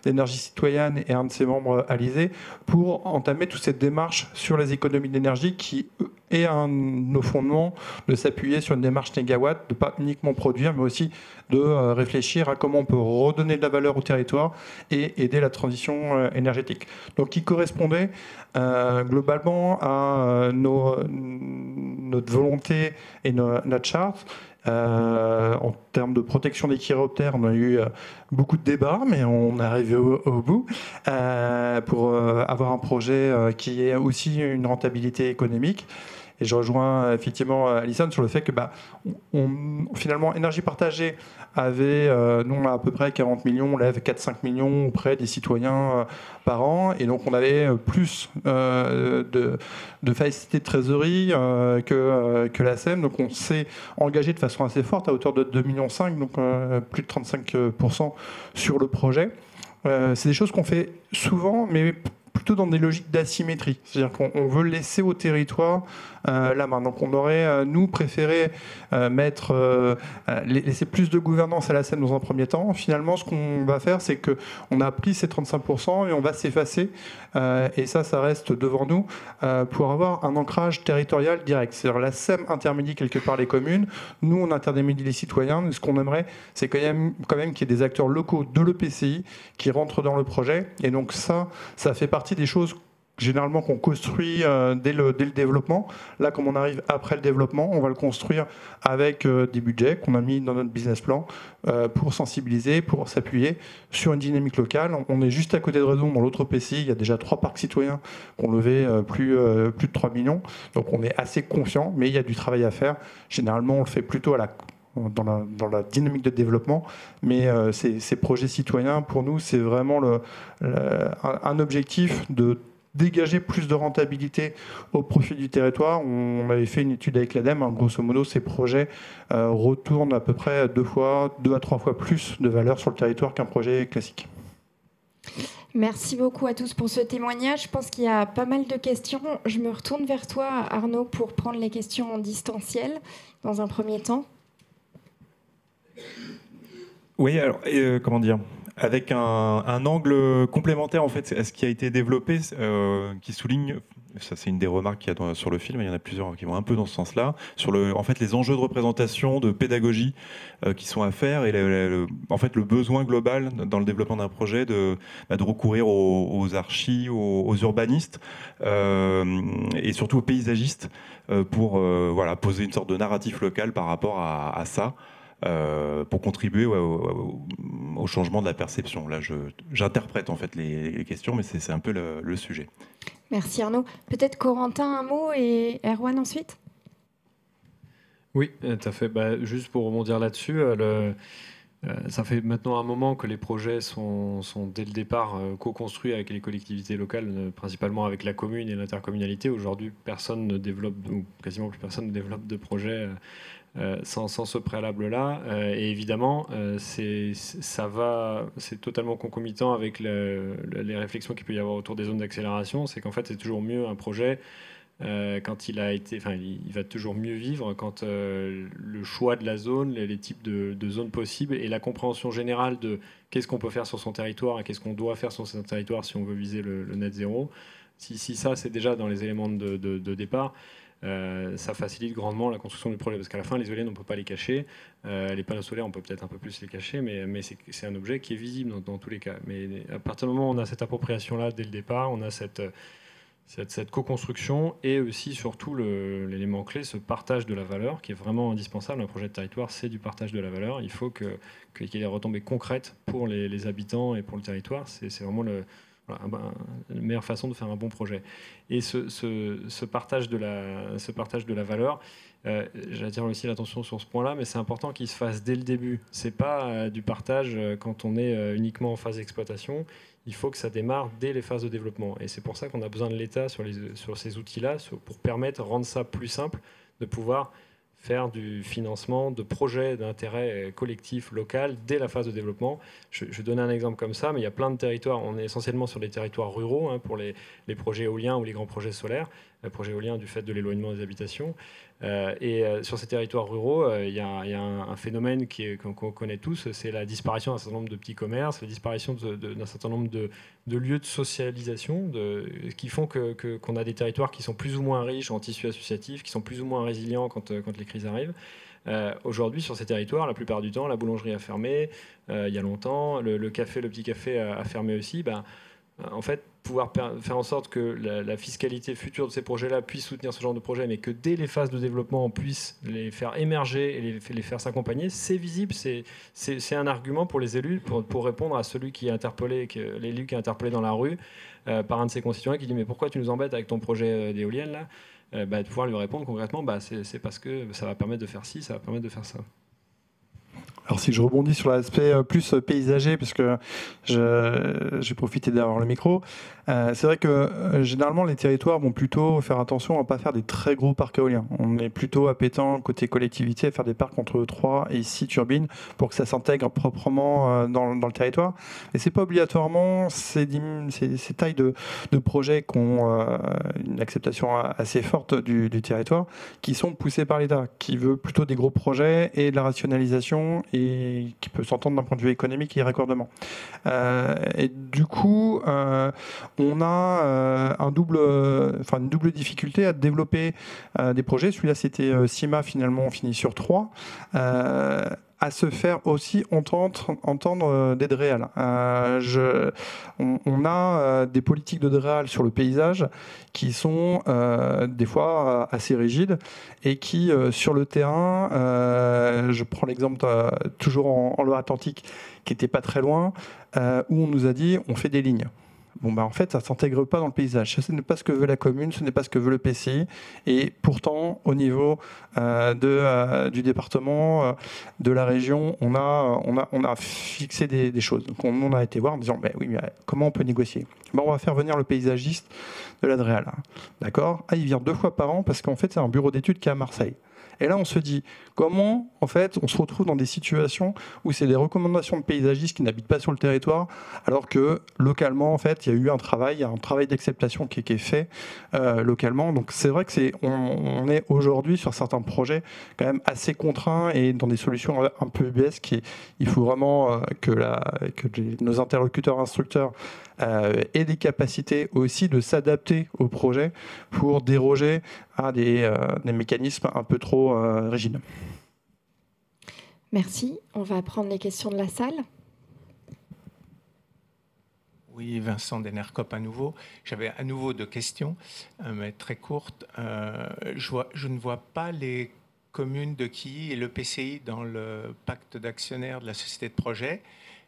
d'énergie citoyenne et un de ses membres, Alizé, pour entamer toute cette démarche sur les économies d'énergie qui est un de nos fondements, de s'appuyer sur une démarche négawatt, de pas uniquement produire, mais aussi de réfléchir à comment on peut redonner de la valeur au territoire et aider la transition énergétique. Donc qui correspondait globalement à notre volonté et notre charte. En termes de protection des chiroptères, on a eu beaucoup de débats, mais on est arrivé au bout pour avoir un projet qui ait aussi une rentabilité économique. Et je rejoins effectivement Alison sur le fait que finalement, Énergie Partagée avait, nous on a à peu près 40 millions, on lève 4-5 millions auprès des citoyens par an, et donc on avait plus de facilité de trésorerie que la SEM, donc on s'est engagé de façon assez forte à hauteur de 2,5 millions, donc plus de 35% sur le projet. C'est des choses qu'on fait souvent, mais plutôt dans des logiques d'asymétrie. C'est-à-dire qu'on veut laisser au territoire la main. Donc on aurait, nous, préféré laisser plus de gouvernance à la SEM dans un premier temps. Finalement, ce qu'on va faire, c'est qu'on a pris ces 35% et on va s'effacer. Et ça reste devant nous pour avoir un ancrage territorial direct. C'est-à-dire la SEM intermédie quelque part les communes. Nous, on intermédie les citoyens. Et ce qu'on aimerait, c'est quand même qu'il y ait des acteurs locaux de l'EPCI qui rentrent dans le projet. Et donc ça fait partie des choses généralement qu'on construit dès le développement. Là, comme on arrive après le développement, on va le construire avec des budgets qu'on a mis dans notre business plan pour sensibiliser, pour s'appuyer sur une dynamique locale. On est juste à côté de Redon, dans l'autre PCI, il y a déjà 3 parcs citoyens qui ont levé plus de 3 millions. Donc on est assez confiant, mais il y a du travail à faire. Généralement, on le fait plutôt dans la dynamique de développement, mais ces projets citoyens, pour nous, c'est vraiment un objectif de dégager plus de rentabilité au profit du territoire. On avait fait une étude avec l'ADEME, grosso modo, ces projets retournent à peu près 2 à 3 fois plus de valeur sur le territoire qu'un projet classique. Merci beaucoup à tous pour ce témoignage. Je pense qu'il y a pas mal de questions. Je me retourne vers toi, Arnaud, pour prendre les questions en distanciel dans un premier temps. Oui, alors, comment dire, avec un angle complémentaire en fait à ce qui a été développé, qui souligne, ça c'est une des remarques qu'il y a sur le film, il y en a plusieurs qui vont un peu dans ce sens-là, sur en fait les enjeux de représentation, de pédagogie qui sont à faire, et en fait le besoin global dans le développement d'un projet de recourir aux archis, aux urbanistes et surtout aux paysagistes pour poser une sorte de narratif local par rapport à ça. Pour contribuer au changement de la perception. Là, j'interprète en fait les questions, mais c'est un peu le sujet. Merci Arnaud. Peut-être Corentin, un mot, et Erwan ensuite. Oui, tout à fait. Juste pour rebondir là-dessus, ça fait maintenant un moment que les projets sont dès le départ co-construits avec les collectivités locales, principalement avec la commune et l'intercommunalité. Aujourd'hui, personne ne développe, ou quasiment plus personne ne développe de projets sans ce préalable-là. Et évidemment, c'est totalement concomitant avec les réflexions qu'il peut y avoir autour des zones d'accélération. C'est qu'en fait, c'est toujours mieux un projet quand il va toujours mieux vivre quand le choix de la zone, les types de zones possibles et la compréhension générale de qu'est-ce qu'on peut faire sur son territoire et qu'est-ce qu'on doit faire sur son territoire si on veut viser le net zéro. Si ça, c'est déjà dans les éléments de départ, ça facilite grandement la construction du projet. Parce qu'à la fin, les éoliennes, on ne peut pas les cacher. Les panneaux solaires, on peut peut-être un peu plus les cacher, mais c'est un objet qui est visible dans tous les cas. Mais à partir du moment où on a cette appropriation-là dès le départ, on a cette co-construction et aussi, surtout, l'élément clé, ce partage de la valeur qui est vraiment indispensable. Un projet de territoire, c'est du partage de la valeur. Il faut qu'il y ait des retombées concrètes pour les habitants et pour le territoire. C'est vraiment la meilleure façon de faire un bon projet. Et ce partage de la valeur, j'attire aussi l'attention sur ce point-là, mais c'est important qu'il se fasse dès le début. C'est pas du partage quand on est uniquement en phase d'exploitation. Il faut que ça démarre dès les phases de développement. Et c'est pour ça qu'on a besoin de l'État sur ces outils-là, pour rendre ça plus simple, de pouvoir faire du financement de projets d'intérêt collectif local dès la phase de développement. Je vais donner un exemple comme ça, mais il y a plein de territoires. On est essentiellement sur des territoires ruraux pour les projets éoliens ou les grands projets solaires. Projets éoliens du fait de l'éloignement des habitations. Sur ces territoires ruraux, il y a un phénomène qu'on connaît tous, c'est la disparition d'un certain nombre de petits commerces, la disparition d'un certain nombre de lieux de socialisation qui font qu'on a des territoires qui sont plus ou moins riches en tissus associatifs, qui sont plus ou moins résilients quand les crises arrivent. Aujourd'hui, sur ces territoires, la plupart du temps, la boulangerie a fermé il y a longtemps, le petit café a fermé aussi. En fait, pouvoir faire en sorte que la fiscalité future de ces projets-là puisse soutenir ce genre de projet, mais que dès les phases de développement, on puisse les faire émerger et les faire s'accompagner, c'est visible, c'est un argument pour les élus, pour répondre à celui qui est interpellé, l'élu qui est interpellé dans la rue par un de ses concitoyens qui dit « mais pourquoi tu nous embêtes avec ton projet d'éolienne là ?» De pouvoir lui répondre concrètement, c'est parce que ça va permettre de faire ci, ça va permettre de faire ça. Alors si je rebondis sur l'aspect plus paysager, parce que j'ai profité d'avoir le micro, c'est vrai que généralement les territoires vont plutôt faire attention à ne pas faire des très gros parcs éoliens. On est plutôt appétant côté collectivité à faire des parcs entre 3 et 6 turbines pour que ça s'intègre proprement dans le territoire. Et c'est pas obligatoirement ces tailles de projets qui ont une acceptation assez forte du territoire, qui sont poussés par l'État, qui veut plutôt des gros projets et de la rationalisation et qui peut s'entendre d'un point de vue économique et raccordement. Et du coup, on a une double difficulté à développer des projets. Celui-là, c'était CIMA, finalement, on finit sur 3. À se faire aussi entendre des DREAL. On a des politiques de DREAL sur le paysage qui sont des fois assez rigides et qui, sur le terrain, je prends l'exemple toujours en Loire-Atlantique, qui n'était pas très loin, où on nous a dit on fait des lignes. En fait, ça ne s'intègre pas dans le paysage. Ce n'est pas ce que veut la commune, ce n'est pas ce que veut le PCI. Et pourtant, au niveau du département, de la région, on a fixé des choses. Donc, on a été voir en disant, oui, mais comment on peut négocier ? On va faire venir le paysagiste de la DREAL. D'accord ? Il vient 2 fois par an parce qu'en fait, c'est un bureau d'études qui est à Marseille. Et là, on se dit, comment, en fait, on se retrouve dans des situations où c'est des recommandations de paysagistes qui n'habitent pas sur le territoire, alors que, localement, en fait, il y a eu un travail d'acceptation qui est fait localement. Donc, c'est vrai que on est aujourd'hui, sur certains projets, quand même assez contraints et dans des solutions un peu UBS il faut vraiment que nos interlocuteurs instructeurs aient des capacités aussi de s'adapter au projet pour déroger à des mécanismes un peu trop rigides. Merci. On va prendre les questions de la salle. Oui, Vincent d'Enercop à nouveau. J'avais à nouveau 2 questions, mais très courtes. Je ne vois pas les communes de Quilly et le PCI dans le pacte d'actionnaires de la société de projet.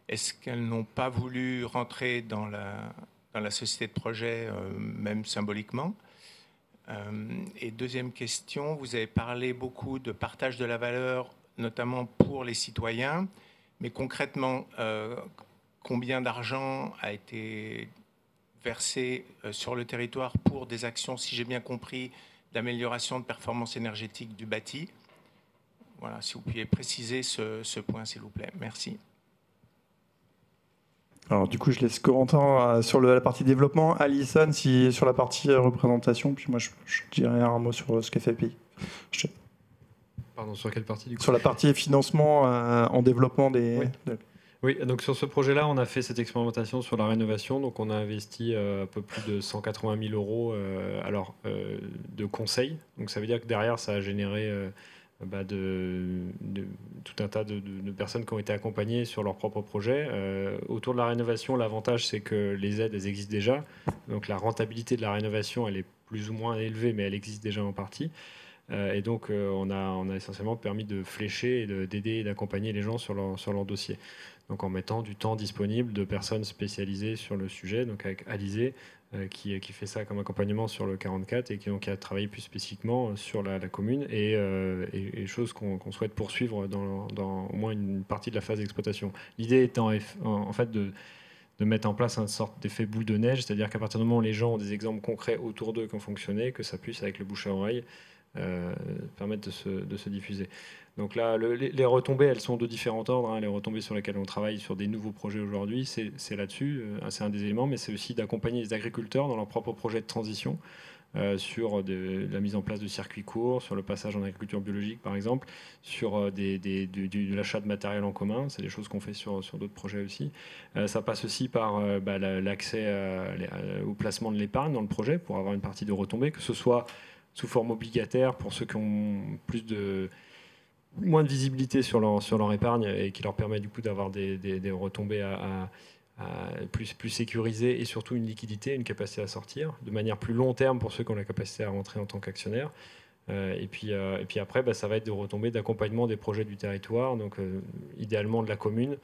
Est-ce qu'elles n'ont pas voulu rentrer dans la société de projet, même symboliquement ? Et deuxième question, vous avez parlé beaucoup de partage de la valeur, notamment pour les citoyens, mais concrètement, combien d'argent a été versé sur le territoire pour des actions, si j'ai bien compris, d'amélioration de performance énergétique du bâti ? Voilà, si vous pouviez préciser ce point, s'il vous plaît. Merci. Alors du coup, je laisse Corentin sur la partie développement, Alison sur la partie représentation, puis moi je dirais un mot sur ce qu'a fait PI. Pardon, sur quelle partie du coup ? Sur la partie financement en développement des... Oui. Oui, donc sur ce projet-là, on a fait cette expérimentation sur la rénovation. Donc on a investi un peu plus de 180 000 euros de conseils. Donc ça veut dire que derrière, ça a généré tout un tas de personnes qui ont été accompagnées sur leur propre projet. Autour de la rénovation, l'avantage, c'est que les aides, elles existent déjà. Donc la rentabilité de la rénovation, elle est plus ou moins élevée, mais elle existe déjà en partie. Et donc, on a essentiellement permis de flécher, d'aider et d'accompagner les gens sur leur dossier. Donc, en mettant du temps disponible de personnes spécialisées sur le sujet, donc avec Alizé, qui fait ça comme accompagnement sur le 44 et qui a travaillé plus spécifiquement sur la commune et chose qu'on souhaite poursuivre dans au moins une partie de la phase d'exploitation. L'idée étant en fait de mettre en place une sorte d'effet boule de neige, c'est-à-dire qu'à partir du moment où les gens ont des exemples concrets autour d'eux qui ont fonctionné, que ça puisse, avec le bouche à oreille, permettre de se diffuser. Donc là, les retombées, elles sont de différents ordres. Les retombées sur lesquelles on travaille sur des nouveaux projets aujourd'hui, c'est là-dessus, c'est un des éléments, mais c'est aussi d'accompagner les agriculteurs dans leur propre projet de transition, sur la mise en place de circuits courts, sur le passage en agriculture biologique par exemple, sur de l'achat de matériel en commun. C'est des choses qu'on fait sur d'autres projets aussi. Ça passe aussi par l'accès au placement de l'épargne dans le projet pour avoir une partie de retombées, que ce soit sous forme obligataire pour ceux qui ont moins de visibilité sur leur épargne et qui leur permet du coup d'avoir des retombées plus sécurisées et surtout une liquidité, une capacité à sortir de manière plus long terme pour ceux qui ont la capacité à rentrer en tant qu'actionnaire. Et puis après, ça va être des retombées d'accompagnement des projets du territoire, donc idéalement de la commune.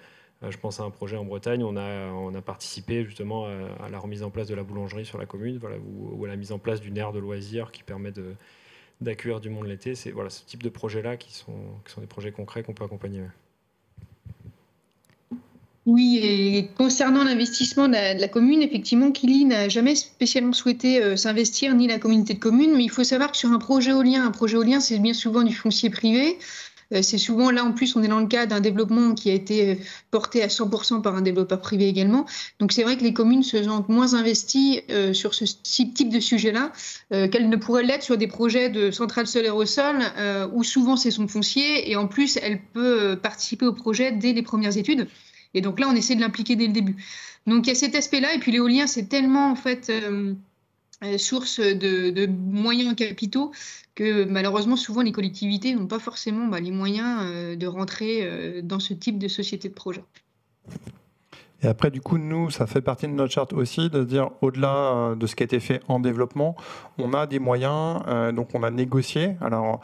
Je pense à un projet en Bretagne, on a participé justement à la remise en place de la boulangerie sur la commune, ou à la mise en place d'une aire de loisirs qui permet d'accueillir du monde l'été. C'est ce type de projets-là qui sont des projets concrets qu'on peut accompagner. Oui, et concernant l'investissement de la commune, effectivement, Kili n'a jamais spécialement souhaité s'investir, ni la communauté de communes, mais il faut savoir que sur un projet éolien, c'est bien souvent du foncier privé. C'est souvent, là en plus, on est dans le cas d'un développement qui a été porté à 100% par un développeur privé également. Donc c'est vrai que les communes se sentent moins investies sur ce type de sujet-là qu'elles ne pourraient l'être sur des projets de centrales solaires au sol, où souvent c'est son foncier, et en plus elle peut participer au projet dès les premières études. Et donc là, on essaie de l'impliquer dès le début. Donc il y a cet aspect-là, et puis l'éolien, c'est tellement en fait source de moyens capitaux que malheureusement, souvent, les collectivités n'ont pas forcément les moyens de rentrer dans ce type de société de projet. Et après, du coup, nous, ça fait partie de notre charte aussi, de dire, au-delà de ce qui a été fait en développement, on a des moyens, donc on a négocié. Alors,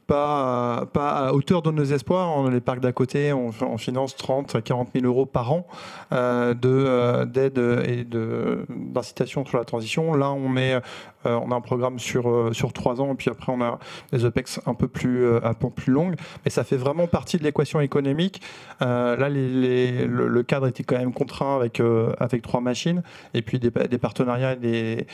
pas à hauteur de nos espoirs. Les parcs d'à côté, on finance 30 à 40 000 euros par an d'aide et d'incitation sur la transition. Là, on a un programme sur 3 ans, et puis après, on a des OPEX un peu plus longues. Mais ça fait vraiment partie de l'équation économique. Là, le cadre était quand même contraint avec 3 machines, et puis des partenariats et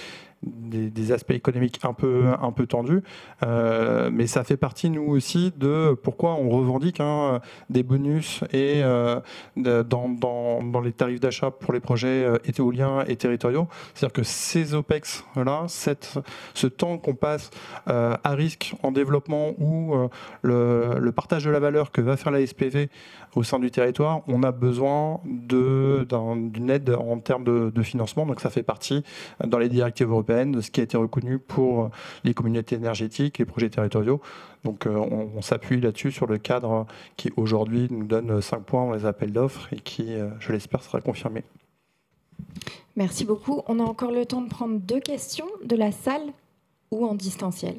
des aspects économiques un peu tendus, mais ça fait partie nous aussi de pourquoi on revendique des bonus et dans les tarifs d'achat pour les projets éoliens et territoriaux. C'est-à-dire que ces OPEX là, ce temps qu'on passe à risque en développement ou le partage de la valeur que va faire la SPV au sein du territoire, on a besoin d'une aide en termes de financement. Donc ça fait partie dans les directives européennes de ce qui a été reconnu pour les communautés énergétiques, les projets territoriaux. Donc on s'appuie là-dessus sur le cadre qui aujourd'hui nous donne 5 points dans les appels d'offres et qui, je l'espère, sera confirmé. Merci beaucoup. On a encore le temps de prendre 2 questions de la salle ou en distanciel.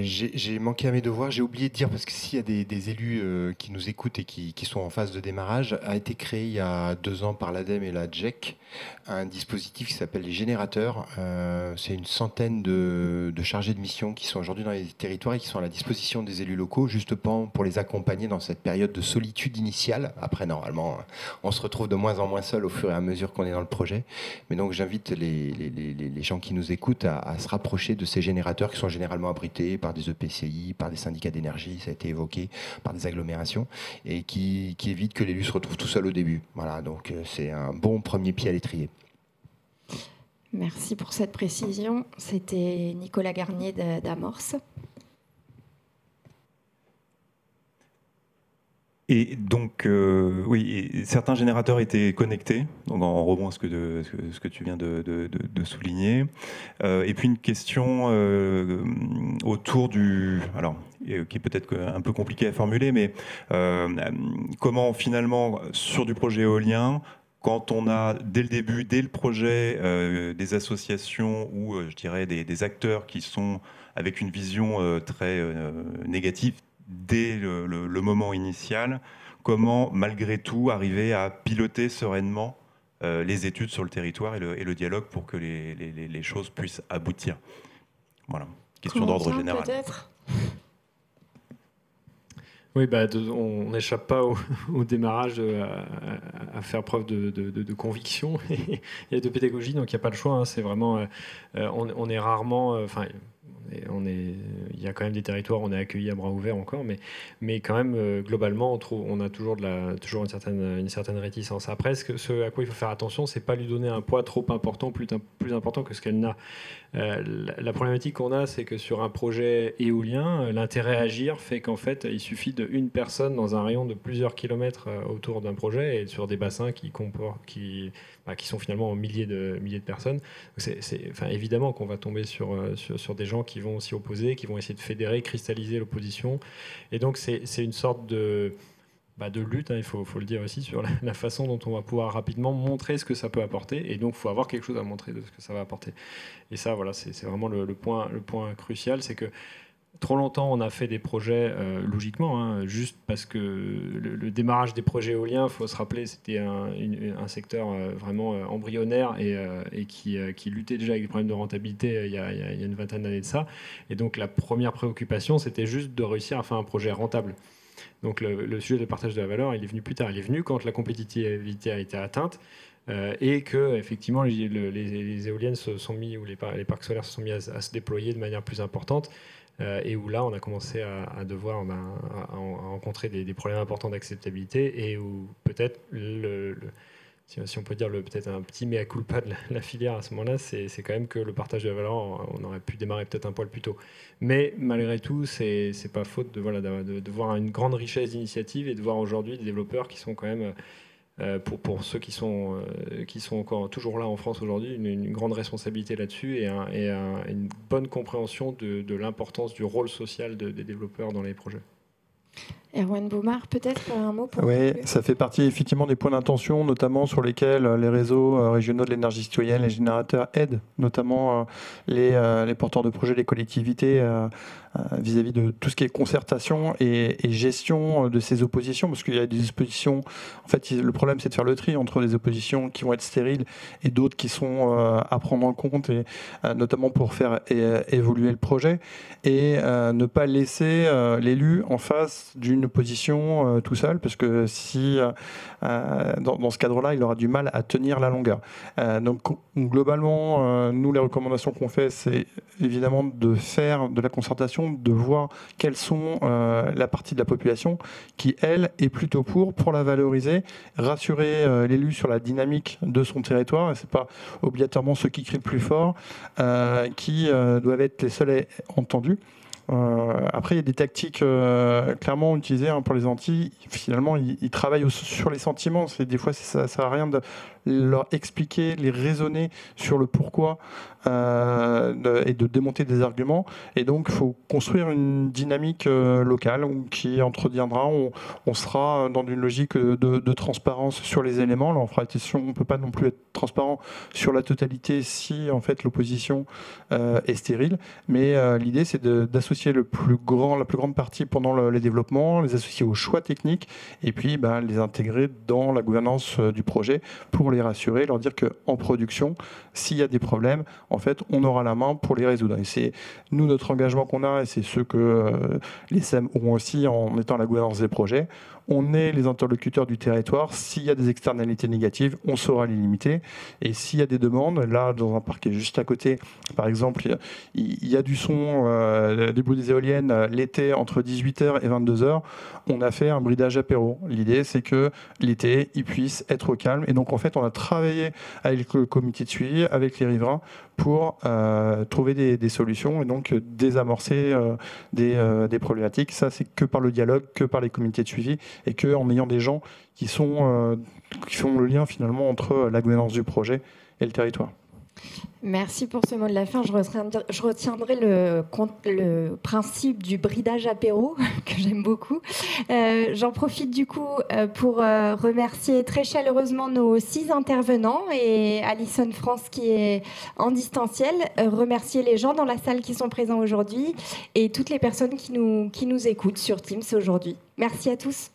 J'ai manqué à mes devoirs, j'ai oublié de dire, parce que s'il y a des élus qui nous écoutent et qui sont en phase de démarrage, a été créé il y a 2 ans par l'ADEME et la GEC un dispositif qui s'appelle les générateurs. C'est une centaine de chargés de mission qui sont aujourd'hui dans les territoires et qui sont à la disposition des élus locaux, justement pour les accompagner dans cette période de solitude initiale. Après, normalement, on se retrouve de moins en moins seul au fur et à mesure qu'on est dans le projet. Mais donc, j'invite les gens qui nous écoutent à se rapprocher de ces générateurs qui sont généralement abrités par des EPCI, par des syndicats d'énergie, ça a été évoqué, par des agglomérations, et qui évite que l'élu se retrouve tout seul au début. Voilà, donc c'est un bon premier pied à l'étrier. Merci pour cette précision. C'était Nicolas Garnier d'Amorce. Et donc, oui, et certains générateurs étaient connectés, donc en rebond à ce que tu viens de souligner. Et puis une question autour du... Alors, qui est peut-être un peu compliqué à formuler, mais comment finalement, sur du projet éolien, quand on a dès le début, dès le projet, des associations ou je dirais des acteurs qui sont avec une vision très négative, dès le moment initial, comment malgré tout arriver à piloter sereinement les études sur le territoire et le dialogue pour que les choses puissent aboutir. Voilà, question d'ordre général. Peut-être. Oui, on n'échappe pas au démarrage à faire preuve de conviction et de pédagogie, donc il n'y a pas le choix. Hein, c'est vraiment, on est rarement, il y a quand même des territoires où on est accueilli à bras ouverts encore, mais quand même globalement on a toujours une certaine réticence. Après, ce à quoi il faut faire attention, c'est pas lui donner un poids trop important, plus important que ce qu'elle n'a. La problématique qu'on a, c'est que sur un projet éolien, l'intérêt à agir fait qu'en fait, il suffit d'une personne dans un rayon de plusieurs kilomètres autour d'un projet et sur des bassins qui sont finalement en milliers de personnes. C'est évidemment qu'on va tomber sur des gens qui vont s'y opposer, qui vont essayer de fédérer, cristalliser l'opposition. Et donc, c'est une sorte de lutte, hein, il faut le dire aussi, sur la façon dont on va pouvoir rapidement montrer ce que ça peut apporter. Et donc, il faut avoir quelque chose à montrer de ce que ça va apporter. Et ça, voilà, c'est vraiment le point crucial, c'est que trop longtemps, on a fait des projets logiquement, hein, juste parce que le démarrage des projets éoliens, il faut se rappeler, c'était un secteur vraiment embryonnaire et qui luttait déjà avec des problèmes de rentabilité il y a une vingtaine d'années de ça. Et donc, la première préoccupation, c'était juste de réussir à faire un projet rentable. Donc le sujet de partage de la valeur, il est venu plus tard. Il est venu quand la compétitivité a été atteinte et que effectivement les éoliennes se sont mis, ou les parcs solaires se sont mis à se déployer de manière plus importante et où là on a commencé à devoir à rencontrer des problèmes importants d'acceptabilité et où peut-être si on peut dire peut-être un petit mea culpa de la filière à ce moment-là, c'est quand même que le partage de la valeur, on aurait pu démarrer peut-être un poil plus tôt. Mais malgré tout, c'est pas faute de voir une grande richesse d'initiatives et de voir aujourd'hui des développeurs qui sont quand même, pour ceux qui sont encore toujours là en France aujourd'hui, une grande responsabilité là-dessus et une bonne compréhension de l'importance du rôle social des développeurs dans les projets. Erwan Baumard, peut-être un mot pour... Oui, ça fait partie effectivement des points d'intention, notamment sur lesquels les réseaux régionaux de l'énergie citoyenne, les générateurs aident, notamment les porteurs de projets, les collectivités, vis-à-vis de tout ce qui est concertation et gestion de ces oppositions, parce qu'il y a des oppositions, en fait le problème c'est de faire le tri entre des oppositions qui vont être stériles et d'autres qui sont à prendre en compte, et notamment pour faire évoluer le projet, et ne pas laisser l'élu en face d'une opposition tout seul, parce que si dans ce cadre-là, il aura du mal à tenir la longueur. Donc globalement, nous les recommandations qu'on fait, c'est évidemment de faire de la concertation, de voir quelles sont la partie de la population qui, elle, est plutôt pour la valoriser, rassurer l'élu sur la dynamique de son territoire, et c'est pas obligatoirement ceux qui crient le plus fort qui doivent être les seuls entendus. Après, il y a des tactiques clairement utilisées pour les Antilles. Finalement, ils travaillent sur les sentiments. Des fois, ça ne sert à rien de leur expliquer, les raisonner sur le pourquoi et de démonter des arguments. Et donc, il faut construire une dynamique locale qui entretiendra. On sera dans une logique de transparence sur les éléments. Là, on ne peut pas non plus être transparent sur la totalité si en fait l'opposition est stérile. Mais l'idée, c'est d'associer la plus grande partie pendant les développements, les associer aux choix techniques et puis les intégrer dans la gouvernance du projet pour les rassurer, leur dire qu'en production, s'il y a des problèmes, en fait, on aura la main pour les résoudre. Et c'est nous, notre engagement qu'on a, et c'est ce que les SEM auront aussi en étant la gouvernance des projets. On est les interlocuteurs du territoire. S'il y a des externalités négatives, on saura les limiter. Et s'il y a des demandes, là, dans un parc qui est juste à côté, par exemple, il y a du son, des bruits des éoliennes l'été entre 18h et 22h. On a fait un bridage apéro. L'idée, c'est que l'été, il puisse être au calme. Et donc, en fait, on a travaillé avec le comité de suivi, avec les riverains, pour trouver des solutions et donc désamorcer des problématiques. Ça, c'est que par le dialogue, que par les comités de suivi et qu'en ayant des gens qui font le lien finalement entre la gouvernance du projet et le territoire. Merci pour ce mot de la fin. Je retiendrai le principe du bridage apéro, que j'aime beaucoup. J'en profite du coup pour remercier très chaleureusement nos 6 intervenants et Alison France qui est en distanciel. Remercier les gens dans la salle qui sont présents aujourd'hui et toutes les personnes qui nous écoutent sur Teams aujourd'hui. Merci à tous.